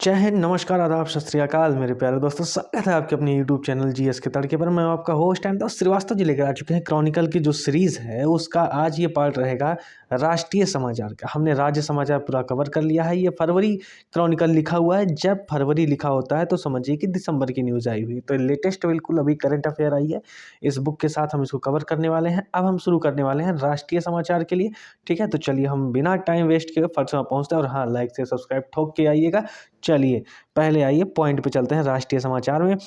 जय हिंद, नमस्कार, आदाब, सत श्री अकाल मेरे प्यारे दोस्तों। स्वागत है आपके अपने यूट्यूब चैनल जीएस के तड़के पर। मैं आपका होस्ट एंड दोस्त श्रीवास्तव जी लेकर आ चुके हैं क्रॉनिकल की जो सीरीज़ है उसका आज ये पार्ट रहेगा राष्ट्रीय समाचार का। हमने राज्य समाचार पूरा कवर कर लिया है। ये फरवरी क्रॉनिकल लिखा हुआ है। जब फरवरी लिखा होता है तो समझिए कि दिसंबर की न्यूज़ आई हुई। तो लेटेस्ट बिल्कुल अभी करंट अफेयर आई है, इस बुक के साथ हम इसको कवर करने वाले हैं। अब हम शुरू करने वाले हैं राष्ट्रीय समाचार के लिए। ठीक है, तो चलिए हम बिना टाइम वेस्ट किए फट से पहुँचते हैं। और हाँ, लाइक से सब्सक्राइब ठोक के आइएगा। चलिए पहले आइए पॉइंट पे चलते हैं राष्ट्रीय समाचार में।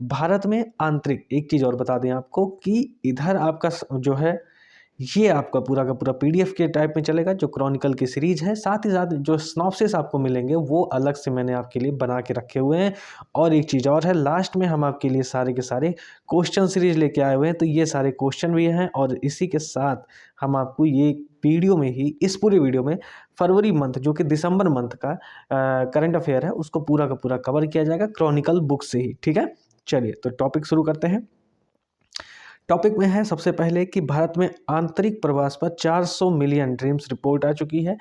भारत में आंतरिक, एक चीज़ और बता दें आपको कि इधर आपका जो है ये आपका पूरा का पूरा पीडीएफ के टाइप में चलेगा, जो क्रॉनिकल की सीरीज है। साथ ही साथ जो स्नॉप्सिस आपको मिलेंगे वो अलग से मैंने आपके लिए बना के रखे हुए हैं। और एक चीज़ और है, लास्ट में हम आपके लिए सारे के सारे क्वेश्चन सीरीज लेके आए हुए हैं। तो ये सारे क्वेश्चन भी हैं और इसी के साथ हम आपको ये वीडियो में ही, इस पूरे वीडियो में फरवरी मंथ जो कि दिसंबर मंथ का करंट अफेयर है उसको पूरा का पूरा कवर किया जाएगा क्रॉनिकल बुक से ही। ठीक है, चलिए तो टॉपिक शुरू करते हैं। टॉपिक में है सबसे पहले कि भारत में आंतरिक प्रवास पर 400 मिलियन ड्रीम्स रिपोर्ट आ चुकी है।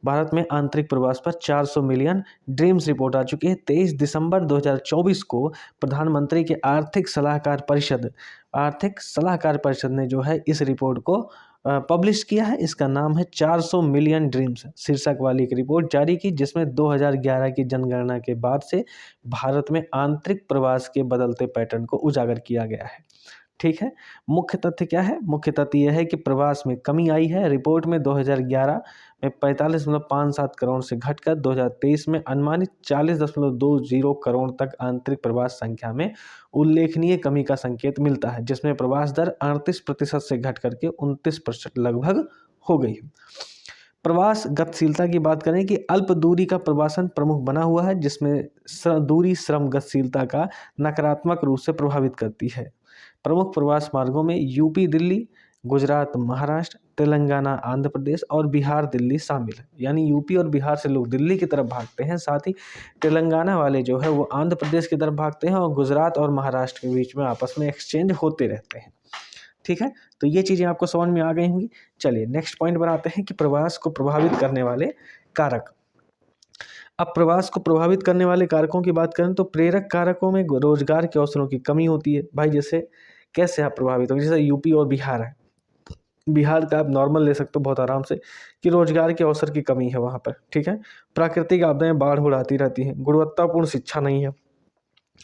भारत में आंतरिक प्रवास पर 400 मिलियन ड्रीम्स रिपोर्ट आ चुकी है। 23 दिसंबर 2024 को प्रधानमंत्री के आर्थिक सलाहकार परिषद ने जो है इस रिपोर्ट को पब्लिश किया है। इसका नाम है 400 मिलियन ड्रीम्स शीर्षक वाली एक रिपोर्ट जारी की, जिसमें 2011 की जनगणना के बाद से भारत में आंतरिक प्रवास के बदलते पैटर्न को उजागर किया गया है। ठीक है, मुख्य तथ्य क्या है? मुख्य तथ्य यह है कि प्रवास में कमी आई है। रिपोर्ट में 2011 में 45.57 करोड़ से घटकर 2023 में अनुमानित 40.20 करोड़ तक आंतरिक प्रवास संख्या में उल्लेखनीय कमी का संकेत मिलता है, जिसमें प्रवास दर 38% से घट करके 29% लगभग हो गई है। प्रवास गतिशीलता की बात करें कि अल्प दूरी का प्रवासन प्रमुख बना हुआ है, जिसमें दूरी श्रम गतिशीलता का नकारात्मक रूप से प्रभावित करती है। प्रमुख प्रवास मार्गों में यूपी दिल्ली, गुजरात महाराष्ट्र, तेलंगाना आंध्र प्रदेश और बिहार दिल्ली शामिल है। यानी यूपी और बिहार से लोग दिल्ली की तरफ भागते हैं, साथ ही तेलंगाना वाले जो है वो आंध्र प्रदेश की तरफ भागते हैं और गुजरात और महाराष्ट्र के बीच में आपस में एक्सचेंज होते रहते हैं। ठीक है, तो ये चीज़ें आपको समझ में आ गई होंगी। चलिए नेक्स्ट पॉइंट बनाते हैं कि प्रवास को प्रभावित करने वाले कारक। अब प्रवास को प्रभावित करने वाले कारकों की बात करें तो प्रेरक कारकों में रोजगार के अवसरों की कमी होती है। भाई जैसे कैसे आप प्रभावित होंगे? जैसे यूपी और बिहार है, बिहार का आप नॉर्मल ले सकते हो बहुत आराम से कि रोजगार के अवसर की कमी है वहाँ पर। ठीक है, प्राकृतिक आपदाएं बाढ़ उड़ाती रहती हैं, गुणवत्तापूर्ण शिक्षा नहीं है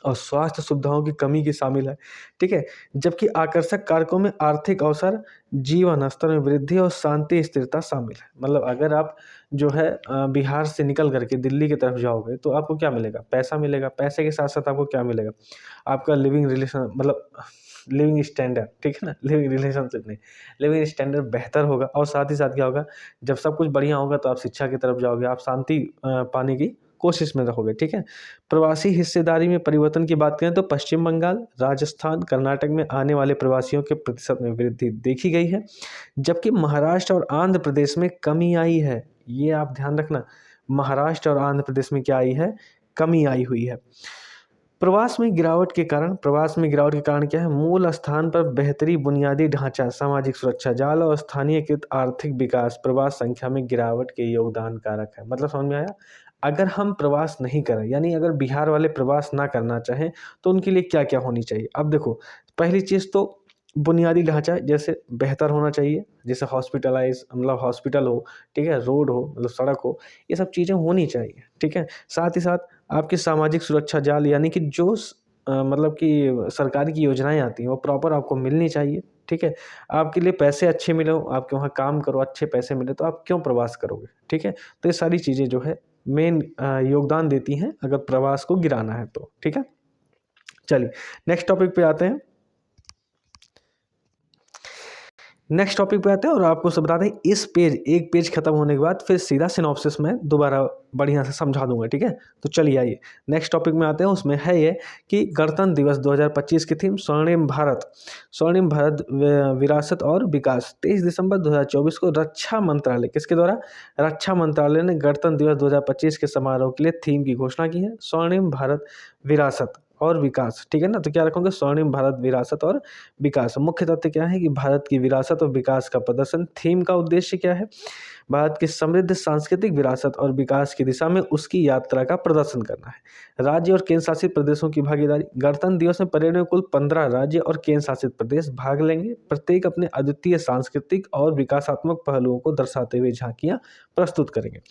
और स्वास्थ्य सुविधाओं की कमी की शामिल है। ठीक है, जबकि आकर्षक कारकों में आर्थिक अवसर, जीवन स्तर में वृद्धि और शांति स्थिरता शामिल है। मतलब अगर आप जो है बिहार से निकल करके दिल्ली की तरफ जाओगे तो आपको क्या मिलेगा? पैसा मिलेगा। पैसे के साथ साथ आपको क्या मिलेगा? आपका लिविंग रिलेशन, मतलब लिविंग स्टैंडर्ड, ठीक है ना, लिविंग रिलेशनशिप नहीं, लिविंग स्टैंडर्ड बेहतर होगा। और साथ ही साथ क्या होगा, जब सब कुछ बढ़िया होगा तो आप शिक्षा की तरफ जाओगे, आप शांति पाने की कोशिश में रहोगे। ठीक है, प्रवासी हिस्सेदारी में परिवर्तन की बात करें तो पश्चिम बंगाल, राजस्थान, कर्नाटक में आने वाले प्रवासियों के प्रतिशत में वृद्धि देखी गई है, जबकि महाराष्ट्र और आंध्र प्रदेश में कमी आई है। ये आप ध्यान रखना, महाराष्ट्र और आंध्र प्रदेश में क्या आई है? कमी आई हुई है। प्रवास में गिरावट के कारण क्या है? मूल स्थान पर बेहतरी बुनियादी ढांचा, सामाजिक सुरक्षा जाल और स्थानीयकृत आर्थिक विकास प्रवास संख्या में गिरावट के योगदान कारक है। मतलब समझ में आया? अगर हम प्रवास नहीं करें, यानी अगर बिहार वाले प्रवास ना करना चाहें तो उनके लिए क्या क्या होनी चाहिए? अब देखो, पहली चीज़ तो बुनियादी ढांचा जैसे बेहतर होना चाहिए, जैसे मतलब हॉस्पिटल हो, ठीक है, रोड हो, मतलब सड़क हो, ये सब चीज़ें होनी चाहिए। ठीक है, साथ ही साथ आपकी सामाजिक सुरक्षा जाल, यानी कि जो मतलब कि सरकार की योजनाएं आती हैं वो प्रॉपर आपको मिलनी चाहिए। ठीक है, आपके लिए पैसे अच्छे मिले, आपके वहाँ काम करो, अच्छे पैसे मिले, तो आप क्यों प्रवास करोगे? ठीक है, तो ये सारी चीज़ें जो है मेन योगदान देती हैं अगर प्रवास को गिराना है तो। ठीक है, चलिए नेक्स्ट टॉपिक पे आते हैं। और आपको सब बता दें, इस एक पेज खत्म होने के बाद फिर सीधा सिनॉप्सिस में दोबारा बढ़िया से समझा दूंगा। ठीक है, तो चलिए आइए नेक्स्ट टॉपिक में आते हैं। उसमें है ये कि गणतंत्र दिवस 2025 की थीम स्वर्णिम भारत विरासत और विकास। 23 दिसंबर 2024 को रक्षा मंत्रालय, किसके द्वारा? रक्षा मंत्रालय ने गणतंत्र दिवस 2025 के समारोह के लिए थीम की घोषणा की है, स्वर्णिम भारत विरासत और विकास। ठीक है ना, तो क्या रखोगे? स्वर्णिम भारत विरासत और विकास। मुख्य तथ्य क्या है कि भारत की विरासत और विकास का प्रदर्शन। थीम का उद्देश्य क्या है? भारत की समृद्ध सांस्कृतिक विरासत और विकास की दिशा में उसकी यात्रा का प्रदर्शन करना है। राज्य और केंद्र शासित प्रदेशों की भागीदारी। गणतंत्र दिवस में परेड में कुल 15 राज्य और केंद्र शासित प्रदेश भाग लेंगे। प्रत्येक अपने अद्वितीय सांस्कृतिक और विकासात्मक पहलुओं को दर्शाते हुए झांकियां प्रस्तुत करेंगे।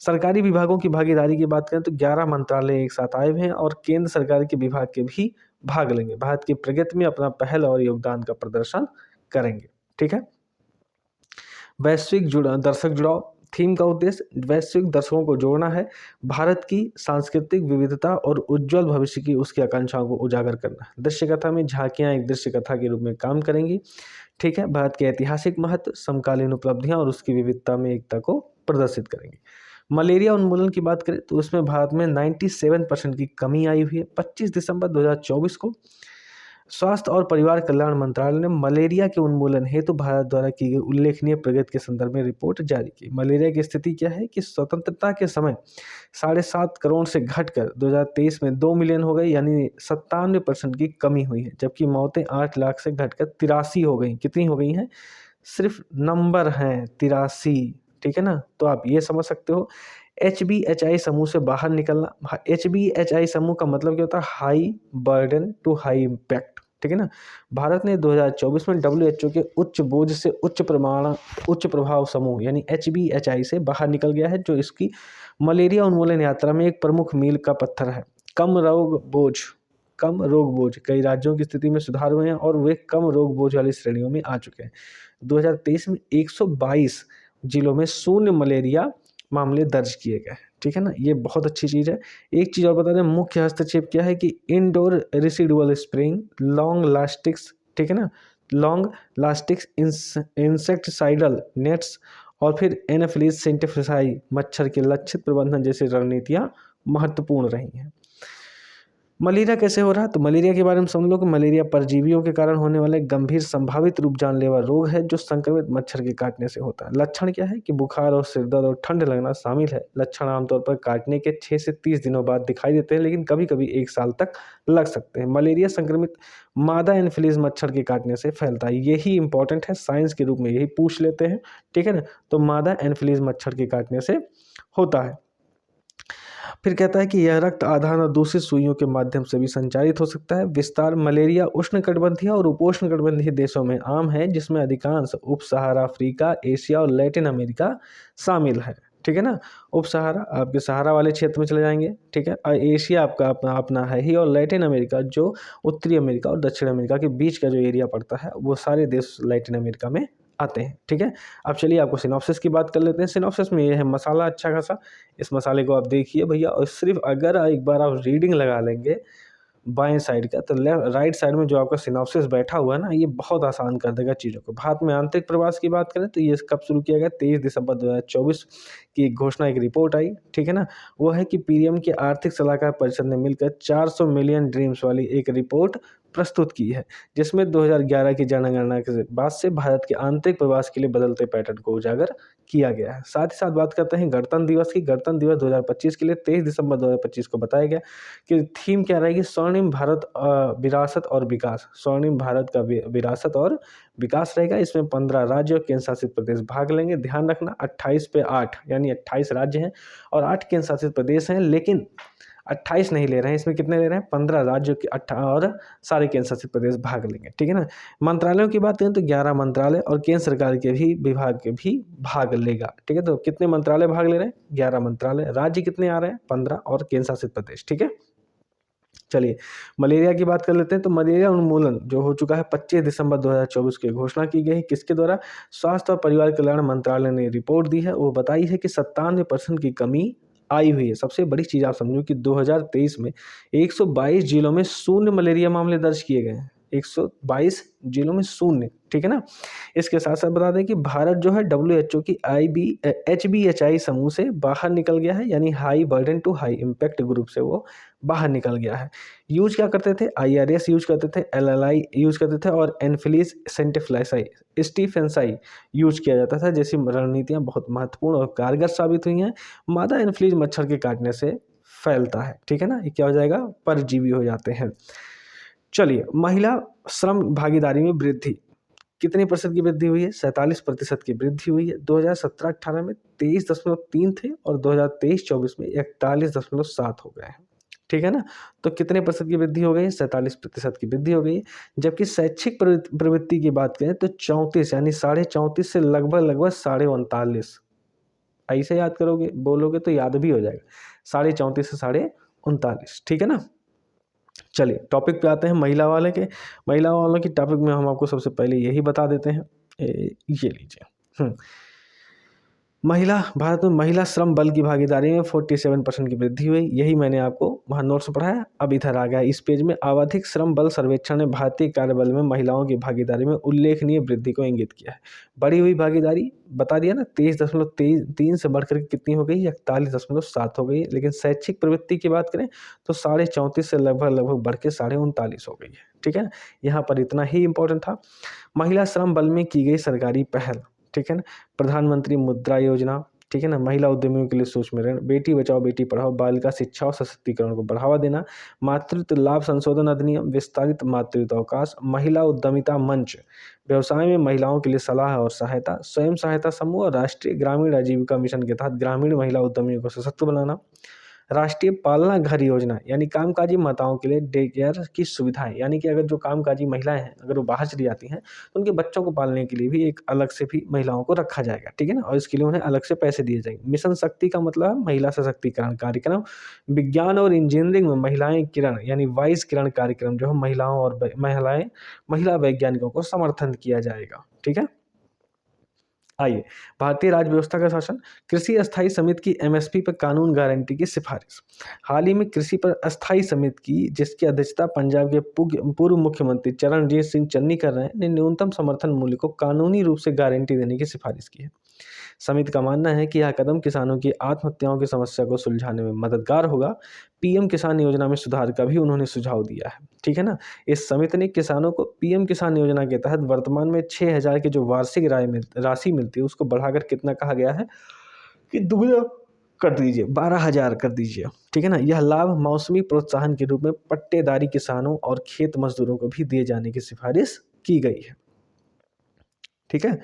सरकारी विभागों की भागीदारी की बात करें तो 11 मंत्रालय एक साथ आए हुए हैं और केंद्र सरकार के विभाग के भी भाग लेंगे। भारत की प्रगति में अपना पहल और योगदान का प्रदर्शन करेंगे। ठीक है। वैश्विक दर्शक जुड़ाव। थीम का उद्देश्य वैश्विक दर्शकों को जोड़ना है, भारत की सांस्कृतिक विविधता और उज्जवल भविष्य की उसकी आकांक्षाओं को उजागर करना है। दृश्य कथा में झांकियां एक दृश्य कथा के रूप में काम करेंगी। ठीक है। भारत के ऐतिहासिक महत्व, समकालीन उपलब्धियां और उसकी विविधता में एकता को प्रदर्शित करेंगे। मलेरिया उन्मूलन की बात करें तो उसमें भारत में 97% की कमी आई हुई है। 25 दिसंबर 2024 को स्वास्थ्य और परिवार कल्याण मंत्रालय ने मलेरिया के उन्मूलन हेतु भारत द्वारा की गई उल्लेखनीय प्रगति के संदर्भ में रिपोर्ट जारी की। मलेरिया की स्थिति क्या है कि स्वतंत्रता के समय 7.5 करोड़ से घटकर 2023 में 2 मिलियन हो गई, यानी 97% की कमी हुई है। जबकि मौतें 8 लाख से घटकर 83 हो गई। कितनी हो गई हैं? सिर्फ नंबर हैं 83। ठीक है ना। तो आप ये समझ सकते हो HBHI समूह से बाहर निकलना। HBHI समूह का मतलब क्या होता है? High burden to high impact. ठीक है ना। भारत ने 2024 में WHO के उच्च बोझ से उच्च प्रभाव समूह यानी HBHI से बाहर निकल गया है, जो इसकी मलेरिया उन्मूलन यात्रा में एक प्रमुख मील का पत्थर है। कम रोग बोझ कई राज्यों की स्थिति में सुधार हुए हैं और वे कम रोग बोझ वाली श्रेणियों में आ चुके हैं। 2023 में 122 जिलों में शून्य मलेरिया मामले दर्ज किए गए। ठीक है ना। ये बहुत अच्छी चीज़ है। एक चीज़ और बता दें, मुख्य हस्तक्षेप क्या है कि इंडोर रेसिडुअल स्प्रेइंग, लॉन्ग लास्टिक्स, ठीक है ना, लॉन्ग लास्टिक्स इंसेक्टिसाइडल नेट्स और फिर एनाफिलीज सेंटिफिसाई मच्छर के लक्षित प्रबंधन जैसी रणनीतियां महत्वपूर्ण रही हैं। मलेरिया कैसे हो रहा है? तो मलेरिया के बारे में समझ लो कि मलेरिया परजीवियों के कारण होने वाले गंभीर संभावित रूप जानलेवा रोग है जो संक्रमित मच्छर के काटने से होता है। लक्षण क्या है कि बुखार और सिरदर्द और ठंड लगना शामिल है। लक्षण आमतौर पर काटने के 6 से 30 दिनों बाद दिखाई देते हैं, लेकिन कभी कभी 1 साल तक लग सकते हैं। मलेरिया संक्रमित मादा एनफिलीज मच्छर के काटने से फैलता है। यही इंपॉर्टेंट है, साइंस के रूप में यही पूछ लेते हैं। ठीक है ना। तो मादा एनफिलीज मच्छर के काटने से होता है। फिर कहता है कि यह रक्त आधान और दूसरी सुइयों के माध्यम से भी संचारित हो सकता है। विस्तार। मलेरिया उष्णकटिबंधीय और उपोष्णकटिबंधीय देशों में आम है, जिसमें अधिकांश उप सहारा अफ्रीका, एशिया और लैटिन अमेरिका शामिल है। ठीक है ना। उप सहारा आपके सहारा वाले क्षेत्र में चले जाएंगे। ठीक है। और एशिया आपका अपना है ही, और लैटिन अमेरिका जो उत्तरी अमेरिका और दक्षिण अमेरिका के बीच का जो एरिया पड़ता है, वो सारे देश लैटिन अमेरिका में आते हैं। ठीक है। अब चलिए आपको सिनॉप्सिस की बात कर लेते हैं। सिनॉप्सिस में ये है मसाला अच्छा खासा। इस मसाले को आप देखिए भैया, और सिर्फ अगर एक बार आप रीडिंग लगा लेंगे बाएं साइड का, तो राइट साइड में जो आपका सिनॉप्सिस बैठा हुआ है ना, ये बहुत आसान कर देगा चीज़ों को। भारत में आंतरिक प्रवास की बात करें तो ये कब शुरू किया गया? 23 दिसंबर 2024 की एक घोषणा, एक रिपोर्ट आई। ठीक है ना। वो है कि पीएम के आर्थिक सलाहकार परिषद ने मिलकर 400 मिलियन ड्रीम्स वाली एक रिपोर्ट प्रस्तुत की है, जिसमें 2011 की जनगणना के बाद से भारत के आंतरिक प्रवास के लिए बदलते पैटर्न को उजागर किया गया है। साथ ही साथ बात करते हैं गणतंत्र दिवस की। गणतंत्र दिवस 2025 के लिए 23 दिसंबर 2025 को बताया गया कि थीम क्या रहेगी? स्वर्णिम भारत विरासत और विकास। स्वर्णिम भारत का विरासत और विकास रहेगा। इसमें 15 राज्य और केंद्र शासित प्रदेश भाग लेंगे। ध्यान रखना 28 पे 8 यानी 28 राज्य हैं और 8 केंद्र शासित प्रदेश हैं, लेकिन 28 नहीं ले रहे हैं। इसमें कितने ले रहे हैं? 15 राज्यों के 18 और सारे केंद्र शासित प्रदेश भाग लेंगे। ठीक है ना। मंत्रालयों की बात करें तो 11 मंत्रालय और केंद्र सरकार के भी विभाग के भी भाग लेगा। ठीक है। तो कितने मंत्रालय भाग ले रहे हैं? 11 मंत्रालय। राज्य कितने आ रहे हैं? 15 और केंद्र शासित प्रदेश। ठीक है। चलिए मलेरिया की बात कर लेते हैं। तो मलेरिया उन्मूलन जो हो चुका है 25 दिसंबर 2024 की घोषणा की गई। किसके द्वारा? स्वास्थ्य और परिवार कल्याण मंत्रालय ने रिपोर्ट दी है। वो बताई है कि 97% की कमी आई हुई है। सबसे बड़ी चीज़ आप समझो कि 2023 में 122 जिलों में शून्य मलेरिया मामले दर्ज किए गए हैं। 122 जिलों में शून्य। ठीक है ना। इसके साथ साथ बता दें कि भारत जो है WHO की HBHI समूह से बाहर निकल गया है, यानी high burden to high impact group से वो बाहर निकल गया है। यूज क्या करते थे? IRS यूज करते थे, LLI यूज करते थे और एनफिलीज सेंटिफ्लाइसाई स्टीफेंसाई यूज किया जाता था। जैसी रणनीतियां बहुत महत्वपूर्ण और कारगर साबित हुई हैं। मादा एनफिलीज मच्छर के काटने से फैलता है। ठीक है ना। ये क्या हो जाएगा? परजीवी हो जाते हैं। चलिए महिला श्रम भागीदारी में वृद्धि। कितने प्रतिशत की वृद्धि हुई है? 47% की वृद्धि हुई है। 2017-18 में 23.3 थे और 2023-24 में 41.7 हो गए हैं। ठीक है ना? तो कितने प्रतिशत की वृद्धि हो गई है? 47% की वृद्धि हो गई है। जबकि शैक्षिक प्रवृत्ति की बात करें तो 34 यानी 34.5 से लगभग 39.5। ऐसे याद करोगे, बोलोगे तो याद भी हो जाएगा। 34.5 से 39.5। ठीक है ना? चलिए टॉपिक पे आते हैं महिला वालों की टॉपिक में हम आपको सबसे पहले यही बता देते हैं। ये लीजिए। भारत में महिला श्रम बल की भागीदारी में 47% की वृद्धि हुई। यही मैंने आपको वहाँ नोट्स में पढ़ाया। अब इधर आ गया इस पेज में, आवधिक श्रम बल सर्वेक्षण ने भारतीय कार्यबल में महिलाओं की भागीदारी में उल्लेखनीय वृद्धि को इंगित किया है। बढ़ी हुई भागीदारी बता दिया ना, 23.3 से बढ़कर कितनी हो गई? 41.7 हो गई। लेकिन शैक्षिक प्रवृत्ति की बात करें तो 34.5 से लगभग बढ़ के 39.5 हो गई है। ठीक है ना? यहाँ पर इतना ही इंपॉर्टेंट था। महिला श्रम बल में की गई सरकारी पहल, ठीक है ना? प्रधानमंत्री मुद्रा योजना, ठीक है ना? महिला उद्यमियों के लिए सूक्ष्म ऋण, बेटी बचाओ बेटी पढ़ाओ, बालिका शिक्षा और सशक्तिकरण को बढ़ावा देना, मातृत्व लाभ संशोधन अधिनियम, विस्तारित मातृत्व अवकाश, महिला उद्यमिता मंच, व्यवसाय में महिलाओं के लिए सलाह और सहायता, स्वयं सहायता समूह और राष्ट्रीय ग्रामीण आजीविका मिशन के तहत ग्रामीण महिला उद्यमियों को सशक्त बनाना, राष्ट्रीय पालना घर योजना यानी कामकाजी माताओं के लिए डे केयर की सुविधाएं, यानी कि अगर जो कामकाजी महिलाएं हैं अगर वो बाहर चली जाती हैं तो उनके बच्चों को पालने के लिए भी एक अलग से भी महिलाओं को रखा जाएगा। ठीक है ना? और इसके लिए उन्हें अलग से पैसे दिए जाएंगे। मिशन शक्ति का मतलब है महिला सशक्तिकरण कार्यक्रम। विज्ञान और इंजीनियरिंग में महिलाएं किरण यानी वाइस किरण कार्यक्रम जो है महिला वैज्ञानिकों को समर्थन किया जाएगा। ठीक है? आइए, भारतीय राज्य व्यवस्था का शासन, कृषि अस्थायी समिति की एमएसपी पर कानून गारंटी की सिफारिश। हाल ही में कृषि पर अस्थायी समिति की, जिसकी अध्यक्षता पंजाब के पूर्व मुख्यमंत्री चरणजीत सिंह चन्नी कर रहे हैं, ने न्यूनतम समर्थन मूल्य को कानूनी रूप से गारंटी देने की सिफारिश की है। समिति का मानना है कि यह कदम किसानों की आत्महत्याओं की समस्या को सुलझाने में मददगार होगा। पीएम किसान योजना में सुधार का भी उन्होंने सुझाव दिया है। ठीक है ना? इस समिति ने किसानों को पीएम किसान योजना के तहत वर्तमान में 6,000 की जो वार्षिक राशि मिलती है उसको बढ़ाकर कितना कहा गया है कि दुगना कर दीजिए, 12,000 कर दीजिए। ठीक है ना? यह लाभ मौसमी प्रोत्साहन के रूप में पट्टेदारी किसानों और खेत मजदूरों को भी दिए जाने की सिफारिश की गई है। ठीक है?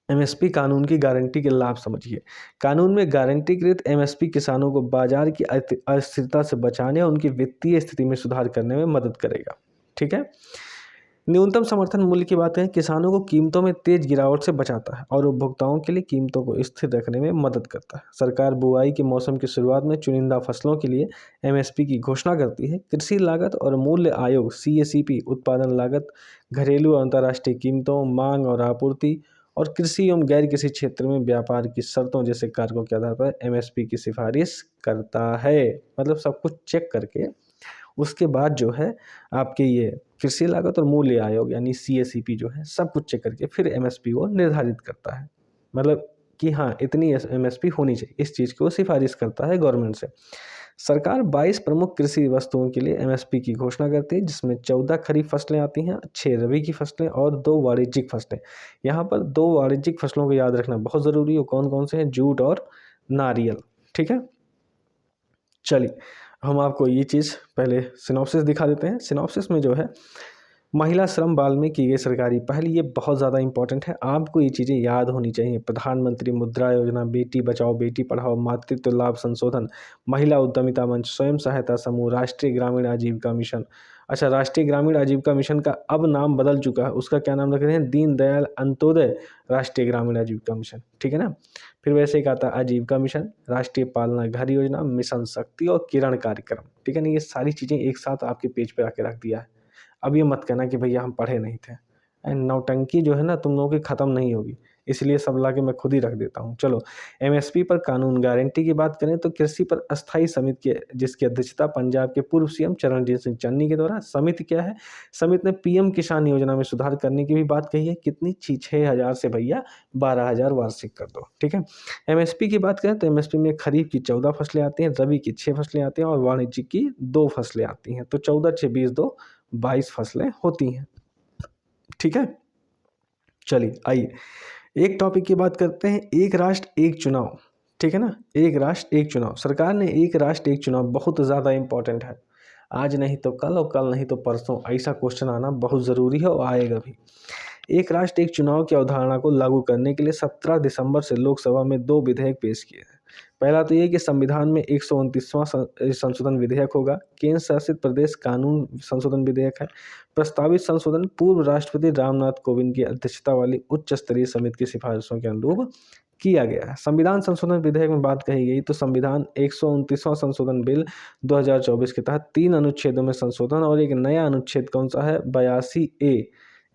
एमएसपी कानून की गारंटी के लाभ समझिए। कानून में गारंटीकृत एमएसपी किसानों को बाजार की अस्थिरता से बचाने और उनकी वित्तीय स्थिति में सुधार करने में मदद करेगा। ठीक है? न्यूनतम समर्थन मूल्य की बात करें, किसानों को कीमतों में तेज गिरावट से बचाता है और उपभोक्ताओं के लिए कीमतों को स्थिर रखने में मदद करता है। सरकार बुआई के मौसम की शुरुआत में चुनिंदा फसलों के लिए एमएसपी की घोषणा करती है। कृषि लागत और मूल्य आयोग सीएसीपी उत्पादन लागत, घरेलू और अंतर्राष्ट्रीय कीमतों, मांग और आपूर्ति और कृषि एवं गैर कृषि क्षेत्र में व्यापार की शर्तों जैसे कारकों के आधार पर एमएसपी की सिफारिश करता है। मतलब सब कुछ चेक करके उसके बाद जो है आपके ये कृषि लागत और मूल्य आयोग यानी सीएसीपी जो है सब कुछ चेक करके फिर एमएसपी को निर्धारित करता है। मतलब कि हाँ इतनी एमएसपी होनी चाहिए, इस चीज़ को सिफारिश करता है गवर्नमेंट से। सरकार 22 प्रमुख कृषि वस्तुओं के लिए एमएसपी की घोषणा करती है, जिसमें 14 खरीफ फसलें आती हैं, 6 रबी की फसलें और 2 वाणिज्यिक फसलें। यहाँ पर 2 वाणिज्यिक फसलों को याद रखना बहुत ज़रूरी है। कौन कौन से हैं? जूट और नारियल। ठीक है? चलिए हम आपको ये चीज़ पहले सिनॉप्सिस दिखा देते हैं। सिनॉप्सिस में जो है महिला श्रम बाल में की गई सरकारी पहल, ये बहुत ज़्यादा इंपॉर्टेंट है, आपको ये चीज़ें याद होनी चाहिए। प्रधानमंत्री मुद्रा योजना, बेटी बचाओ बेटी पढ़ाओ, मातृत्व लाभ संशोधन, महिला उद्यमिता मंच, स्वयं सहायता समूह, राष्ट्रीय ग्रामीण आजीविका मिशन। अच्छा, राष्ट्रीय ग्रामीण आजीविका मिशन का अब नाम बदल चुका है, उसका क्या नाम रख रहे हैं? दीनदयाल अंत्योदय राष्ट्रीय ग्रामीण आजीविका मिशन। ठीक है ना? फिर वैसे एक आता है आजीविका मिशन, राष्ट्रीय पालना घर योजना, मिशन शक्ति और किरण कार्यक्रम। ठीक है ना? ये सारी चीज़ें एक साथ आपके पेज पे आके रख दिया है। अब ये मत कहना कि भैया हम पढ़े नहीं थे। एंड नौटंकी जो है ना तुम लोगों की ख़त्म नहीं होगी, इसलिए सब ला के मैं खुद ही रख देता हूँ। चलो, एमएसपी पर कानून गारंटी की बात करें तो कृषि पर अस्थायी समिति के जिसकी अध्यक्षता पंजाब के पूर्व सीएम चरणजीत सिंह चन्नी के द्वारा। समिति क्या है? समिति ने पीएम किसान योजना में सुधार करने की भी बात कही है। कितनी? 6,000 से भैया 12,000 वार्षिक कर दो। ठीक है? एमएसपी की बात करें तो एमएसपी में खरीफ की 14 फसलें आती हैं, रबी की 6 फसलें आती हैं और वाणिज्यिक की 2 फसलें आती हैं। तो 14, 6, 20, 2, 22 फसलें होती हैं। ठीक है? चलिए आइए एक टॉपिक की बात करते हैं, एक राष्ट्र एक चुनाव। ठीक है ना? एक राष्ट्र एक चुनाव। सरकार ने एक राष्ट्र एक चुनाव बहुत ज़्यादा इंपॉर्टेंट है। आज नहीं तो कल और कल नहीं तो परसों, ऐसा क्वेश्चन आना बहुत ज़रूरी है और आएगा भी। एक राष्ट्र एक चुनाव की अवधारणा को लागू करने के लिए 17 दिसंबर से लोकसभा में 2 विधेयक पेश किए हैं। पहला तो ये कि संविधान में 129वां संशोधन विधेयक होगा। केंद्र शासित प्रदेश कानून संशोधन विधेयक है। प्रस्तावित संशोधन पूर्व राष्ट्रपति रामनाथ कोविंद की अध्यक्षता वाली उच्च स्तरीय समिति की सिफारिशों के अनुरूप किया गया है। संविधान संशोधन विधेयक में बात कही गई तो संविधान 129वां संशोधन बिल 2024 के तहत 3 अनुच्छेदों में संशोधन और एक नया अनुच्छेद कौन सा है, 82A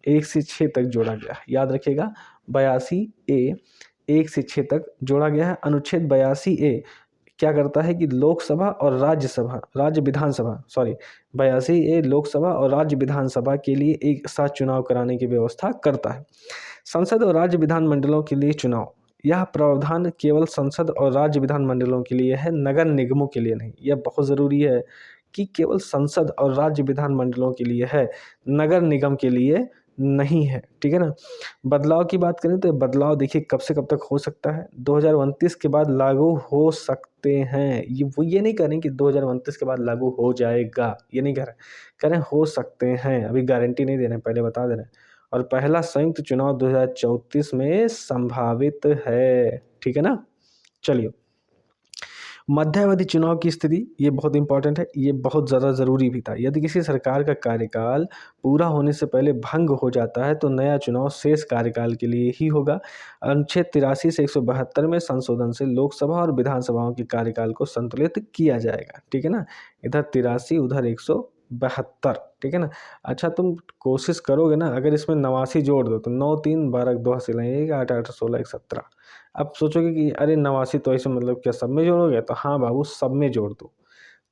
1 से 6 तक जोड़ा गया है। याद रखिएगा 82A 1 से 6 तक जोड़ा गया है। अनुच्छेद 82A क्या करता है कि लोकसभा और राज्य विधानसभा 82A लोकसभा और राज्य विधानसभा के लिए एक साथ चुनाव कराने की व्यवस्था करता है। संसद और राज्य विधानमंडलों के लिए चुनाव, यह प्रावधान केवल संसद और राज्य विधानमंडलों के लिए है, नगर निगमों के लिए नहीं। यह बहुत ज़रूरी है कि केवल संसद और राज्य विधानमंडलों के लिए है, नगर निगम के लिए नहीं है। ठीक है ना। बदलाव की बात करें तो ये बदलाव देखिए कब से कब तक हो सकता है, 2029 के बाद लागू हो सकते हैं। ये नहीं कह रहे कि 2029 के बाद लागू हो जाएगा, ये नहीं कह रहे हो सकते हैं, अभी गारंटी नहीं दे रहे हैं, पहले बता दे रहे हैं। और पहला संयुक्त चुनाव 2034 में संभावित है। ठीक है ना। चलिए, मध्यावधि चुनाव की स्थिति, ये बहुत इंपॉर्टेंट है, ये बहुत ज़्यादा ज़रूरी भी था। यदि किसी सरकार का कार्यकाल पूरा होने से पहले भंग हो जाता है तो नया चुनाव शेष कार्यकाल के लिए ही होगा। अनुच्छेद 83 से 172 में संशोधन से लोकसभा और विधानसभाओं के कार्यकाल को संतुलित किया जाएगा। ठीक है ना। इधर 83, उधर 172। ठीक है ना। अच्छा, तुम कोशिश करोगे ना, अगर इसमें 89 जोड़ दो तो 9 3 12 2 हासिल लगेगा, 8 8 16 17। अब सोचोगे कि अरे 89 तो ऐसे मतलब क्या सब में जोड़ोगे, तो हाँ बाबू सब में जोड़ दो।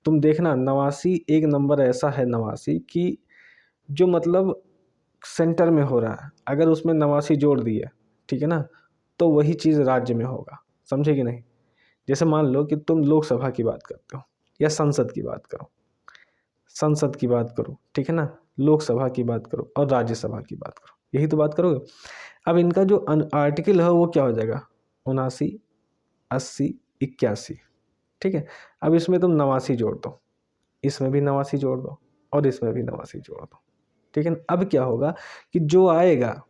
तुम देखना 89 एक नंबर ऐसा है 89 कि जो मतलब सेंटर में हो रहा है, अगर उसमें 89 जोड़ दिए, ठीक है ना, तो वही चीज़ राज्य में होगा। समझे कि नहीं। जैसे मान लो कि तुम लोकसभा की बात करते हो या संसद की बात करो, संसद की बात करो, ठीक है ना, लोकसभा की बात करो और राज्यसभा की बात करो, यही तो बात करोगे। अब इनका जो आर्टिकल है वो क्या हो जाएगा, 79 80 81। ठीक है। अब इसमें तुम 89 जोड़ दो, इसमें भी 89 जोड़ दो और इसमें भी 89 जोड़ दो। ठीक है। अब क्या होगा कि जो आएगा,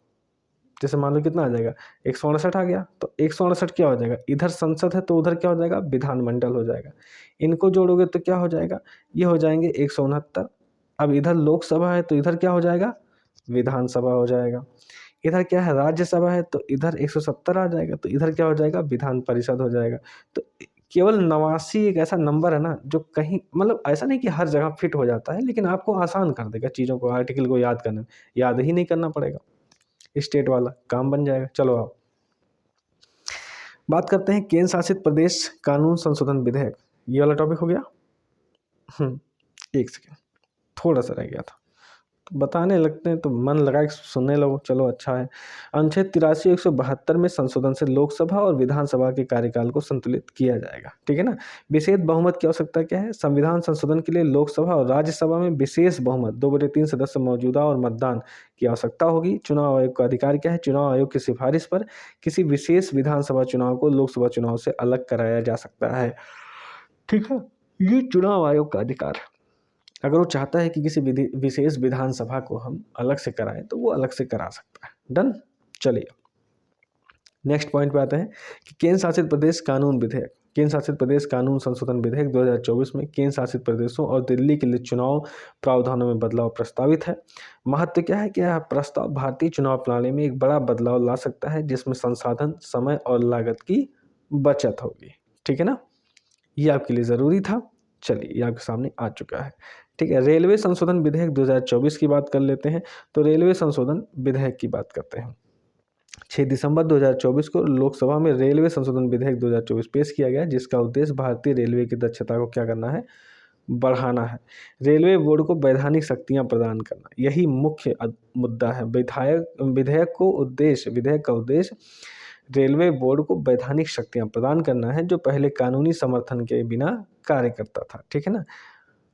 जैसे मान लो कितना आ जाएगा, 169 आ गया, तो 169 क्या हो जाएगा, इधर संसद है तो उधर क्या हो जाएगा, विधानमंडल हो जाएगा। इनको जोड़ोगे तो क्या हो जाएगा, ये हो जाएंगे 169। अब इधर लोकसभा है तो इधर क्या हो जाएगा, विधानसभा हो जाएगा। इधर क्या है, राज्यसभा है तो इधर 170 आ जाएगा, तो इधर क्या हो जाएगा, विधान परिषद हो जाएगा। तो केवल 89 एक ऐसा नंबर है ना जो कहीं मतलब ऐसा नहीं कि हर जगह फिट हो जाता है, लेकिन आपको आसान कर देगा चीज़ों को, आर्टिकल को याद करने में, याद ही नहीं करना पड़ेगा, स्टेट वाला काम बन जाएगा। चलो आप बात करते हैं केंद्र शासित प्रदेश कानून संशोधन विधेयक, ये वाला टॉपिक हो गया। एक सेकेंड, थोड़ा सा रह गया था, बताने लगते हैं तो मन लगा के सुनने लगो, चलो अच्छा है। अनुच्छेद 83 172 में संशोधन से लोकसभा और विधानसभा के कार्यकाल को संतुलित किया जाएगा। ठीक है ना। विशेष बहुमत की आवश्यकता क्या है, संविधान संशोधन के लिए लोकसभा और राज्यसभा में विशेष बहुमत 2/3 सदस्य मौजूदा और मतदान की आवश्यकता होगी। चुनाव आयोग का अधिकार क्या है, चुनाव आयोग की सिफारिश पर किसी विशेष विधानसभा चुनाव को लोकसभा चुनाव से अलग कराया जा सकता है। ठीक है, ये चुनाव आयोग का अधिकार है। अगर वो चाहता है कि किसी विशेष विधानसभा को हम अलग से कराएं तो वो अलग से करा सकता है। डन। चलिए नेक्स्ट पॉइंट पे आते हैं कि केंद्र शासित प्रदेश कानून विधेयक, केंद्र शासित प्रदेश कानून संशोधन विधेयक 2024 में केंद्र शासित प्रदेशों और दिल्ली के लिए चुनाव प्रावधानों में बदलाव प्रस्तावित है। महत्व क्या है कि यह प्रस्ताव भारतीय चुनाव प्रणाली में एक बड़ा बदलाव ला सकता है, जिसमें संसाधन, समय और लागत की बचत होगी। ठीक है ना, ये आपके लिए ज़रूरी था। चलिए ये आपके सामने आ चुका है। ठीक है, रेलवे संशोधन विधेयक 2024 की बात कर लेते हैं। तो रेलवे संशोधन विधेयक की बात करते हैं। 6 दिसंबर 2024 को लोकसभा में रेलवे संशोधन विधेयक 2024 पेश किया गया, जिसका उद्देश्य भारतीय रेलवे की दक्षता को क्या करना है, बढ़ाना है। रेलवे बोर्ड को वैधानिक शक्तियां प्रदान करना, यही मुख्य मुद्दा है। विधेयक का उद्देश्य रेलवे बोर्ड को वैधानिक शक्तियां प्रदान करना है, जो पहले कानूनी समर्थन के बिना कार्य करता था। ठीक है ना।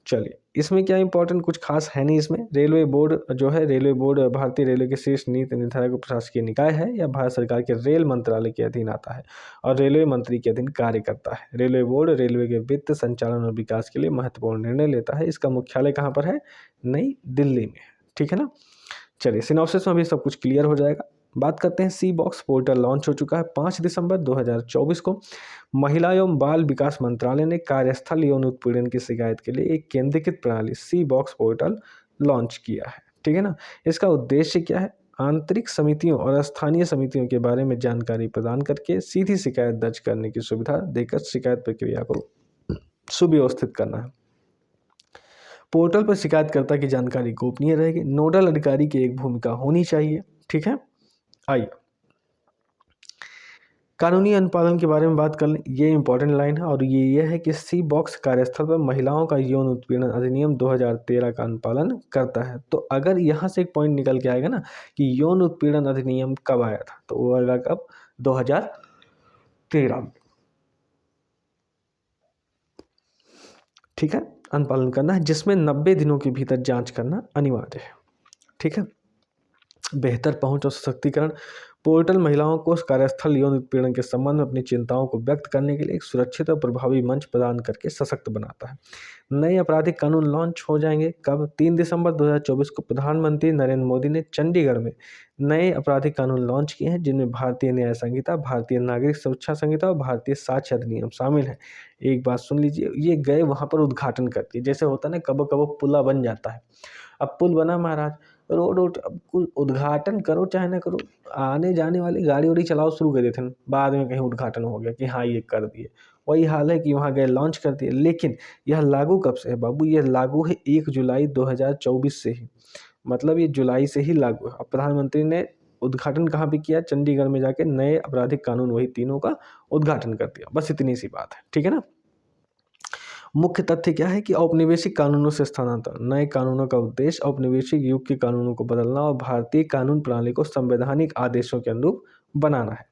चलिए इसमें क्या इंपॉर्टेंट कुछ खास है नहीं इसमें। रेलवे बोर्ड जो है, रेलवे बोर्ड भारतीय रेलवे के शीर्ष नीति निर्धारक और प्रशासकीय निकाय है या भारत सरकार के रेल मंत्रालय के अधीन आता है और रेलवे मंत्री के अधीन कार्य करता है। रेलवे बोर्ड रेलवे के वित्त, संचालन और विकास के लिए महत्वपूर्ण निर्णय लेता है। इसका मुख्यालय कहाँ पर है? नई दिल्ली में, ठीक है ना। चलिए सिनॉप्सिस में भी सब कुछ क्लियर हो जाएगा। बात करते हैं, सी बॉक्स पोर्टल लॉन्च हो चुका है 5 दिसंबर 2024 को। महिला एवं बाल विकास मंत्रालय ने कार्यस्थल यौन उत्पीड़न की शिकायत के लिए एक केंद्रीकृत प्रणाली सी बॉक्स पोर्टल लॉन्च किया है, ठीक है ना। इसका उद्देश्य क्या है? आंतरिक समितियों और स्थानीय समितियों के बारे में जानकारी प्रदान करके सीधी शिकायत दर्ज करने की सुविधा देकर शिकायत प्रक्रिया को सुव्यवस्थित करना है। पोर्टल पर शिकायतकर्ता की जानकारी गोपनीय रहेगी। नोडल अधिकारी की एक भूमिका होनी चाहिए, ठीक है। आइए कानूनी अनुपालन के बारे में बात कर लें। ये इंपॉर्टेंट लाइन है और ये है कि सी बॉक्स कार्यस्थल पर महिलाओं का यौन उत्पीड़न अधिनियम 2013 का अनुपालन करता है। तो अगर यहाँ से एक पॉइंट निकल के आएगा ना कि यौन उत्पीड़न अधिनियम कब आया था, तो वो आएगा कब? 2013 में, ठीक है। अनुपालन करना है, जिसमें 90 दिनों के भीतर जांच करना अनिवार्य है, ठीक है। बेहतर पहुंच और सशक्तिकरण। पोर्टल महिलाओं को कार्यस्थल यौन उत्पीड़न के संबंध में अपनी चिंताओं को व्यक्त करने के लिए एक सुरक्षित और प्रभावी मंच प्रदान करके सशक्त बनाता है। नए आपराधिक कानून लॉन्च हो जाएंगे कब? 3 दिसंबर 2024 को प्रधानमंत्री नरेंद्र मोदी ने चंडीगढ़ में नए आपराधिक कानून लॉन्च किए हैं, जिनमें भारतीय न्याय संहिता, भारतीय नागरिक सुरक्षा संहिता और भारतीय साक्ष्य अधिनियम शामिल है। एक बात सुन लीजिए, ये गए वहाँ पर उद्घाटन करती है, जैसे होता है ना कबो कबो पुला बन जाता है। अब पुल बना महाराज, रोड अब कुछ उद्घाटन करो चाहे ना करो, आने जाने वाली गाड़ी उड़ी चलाओ शुरू कर देते हैं, बाद में कहीं उद्घाटन हो गया कि हाँ ये कर दिए। वही हाल है कि वहाँ गए लॉन्च कर दिए, लेकिन यह लागू कब से है बाबू? यह लागू है 1 जुलाई 2024 से ही, मतलब ये जुलाई से ही लागू है। अब प्रधानमंत्री ने उद्घाटन कहाँ पे किया? चंडीगढ़ में जाके नए आपराधिक कानून वही तीनों का उद्घाटन कर दिया। बस इतनी सी बात है, ठीक है ना। मुख्य तथ्य क्या है कि औपनिवेशिक कानूनों से स्थानांतर। नए कानूनों का उद्देश्य औपनिवेशिक युग के कानूनों को बदलना और भारतीय कानून प्रणाली को संवैधानिक आदेशों के अनुरूप बनाना है।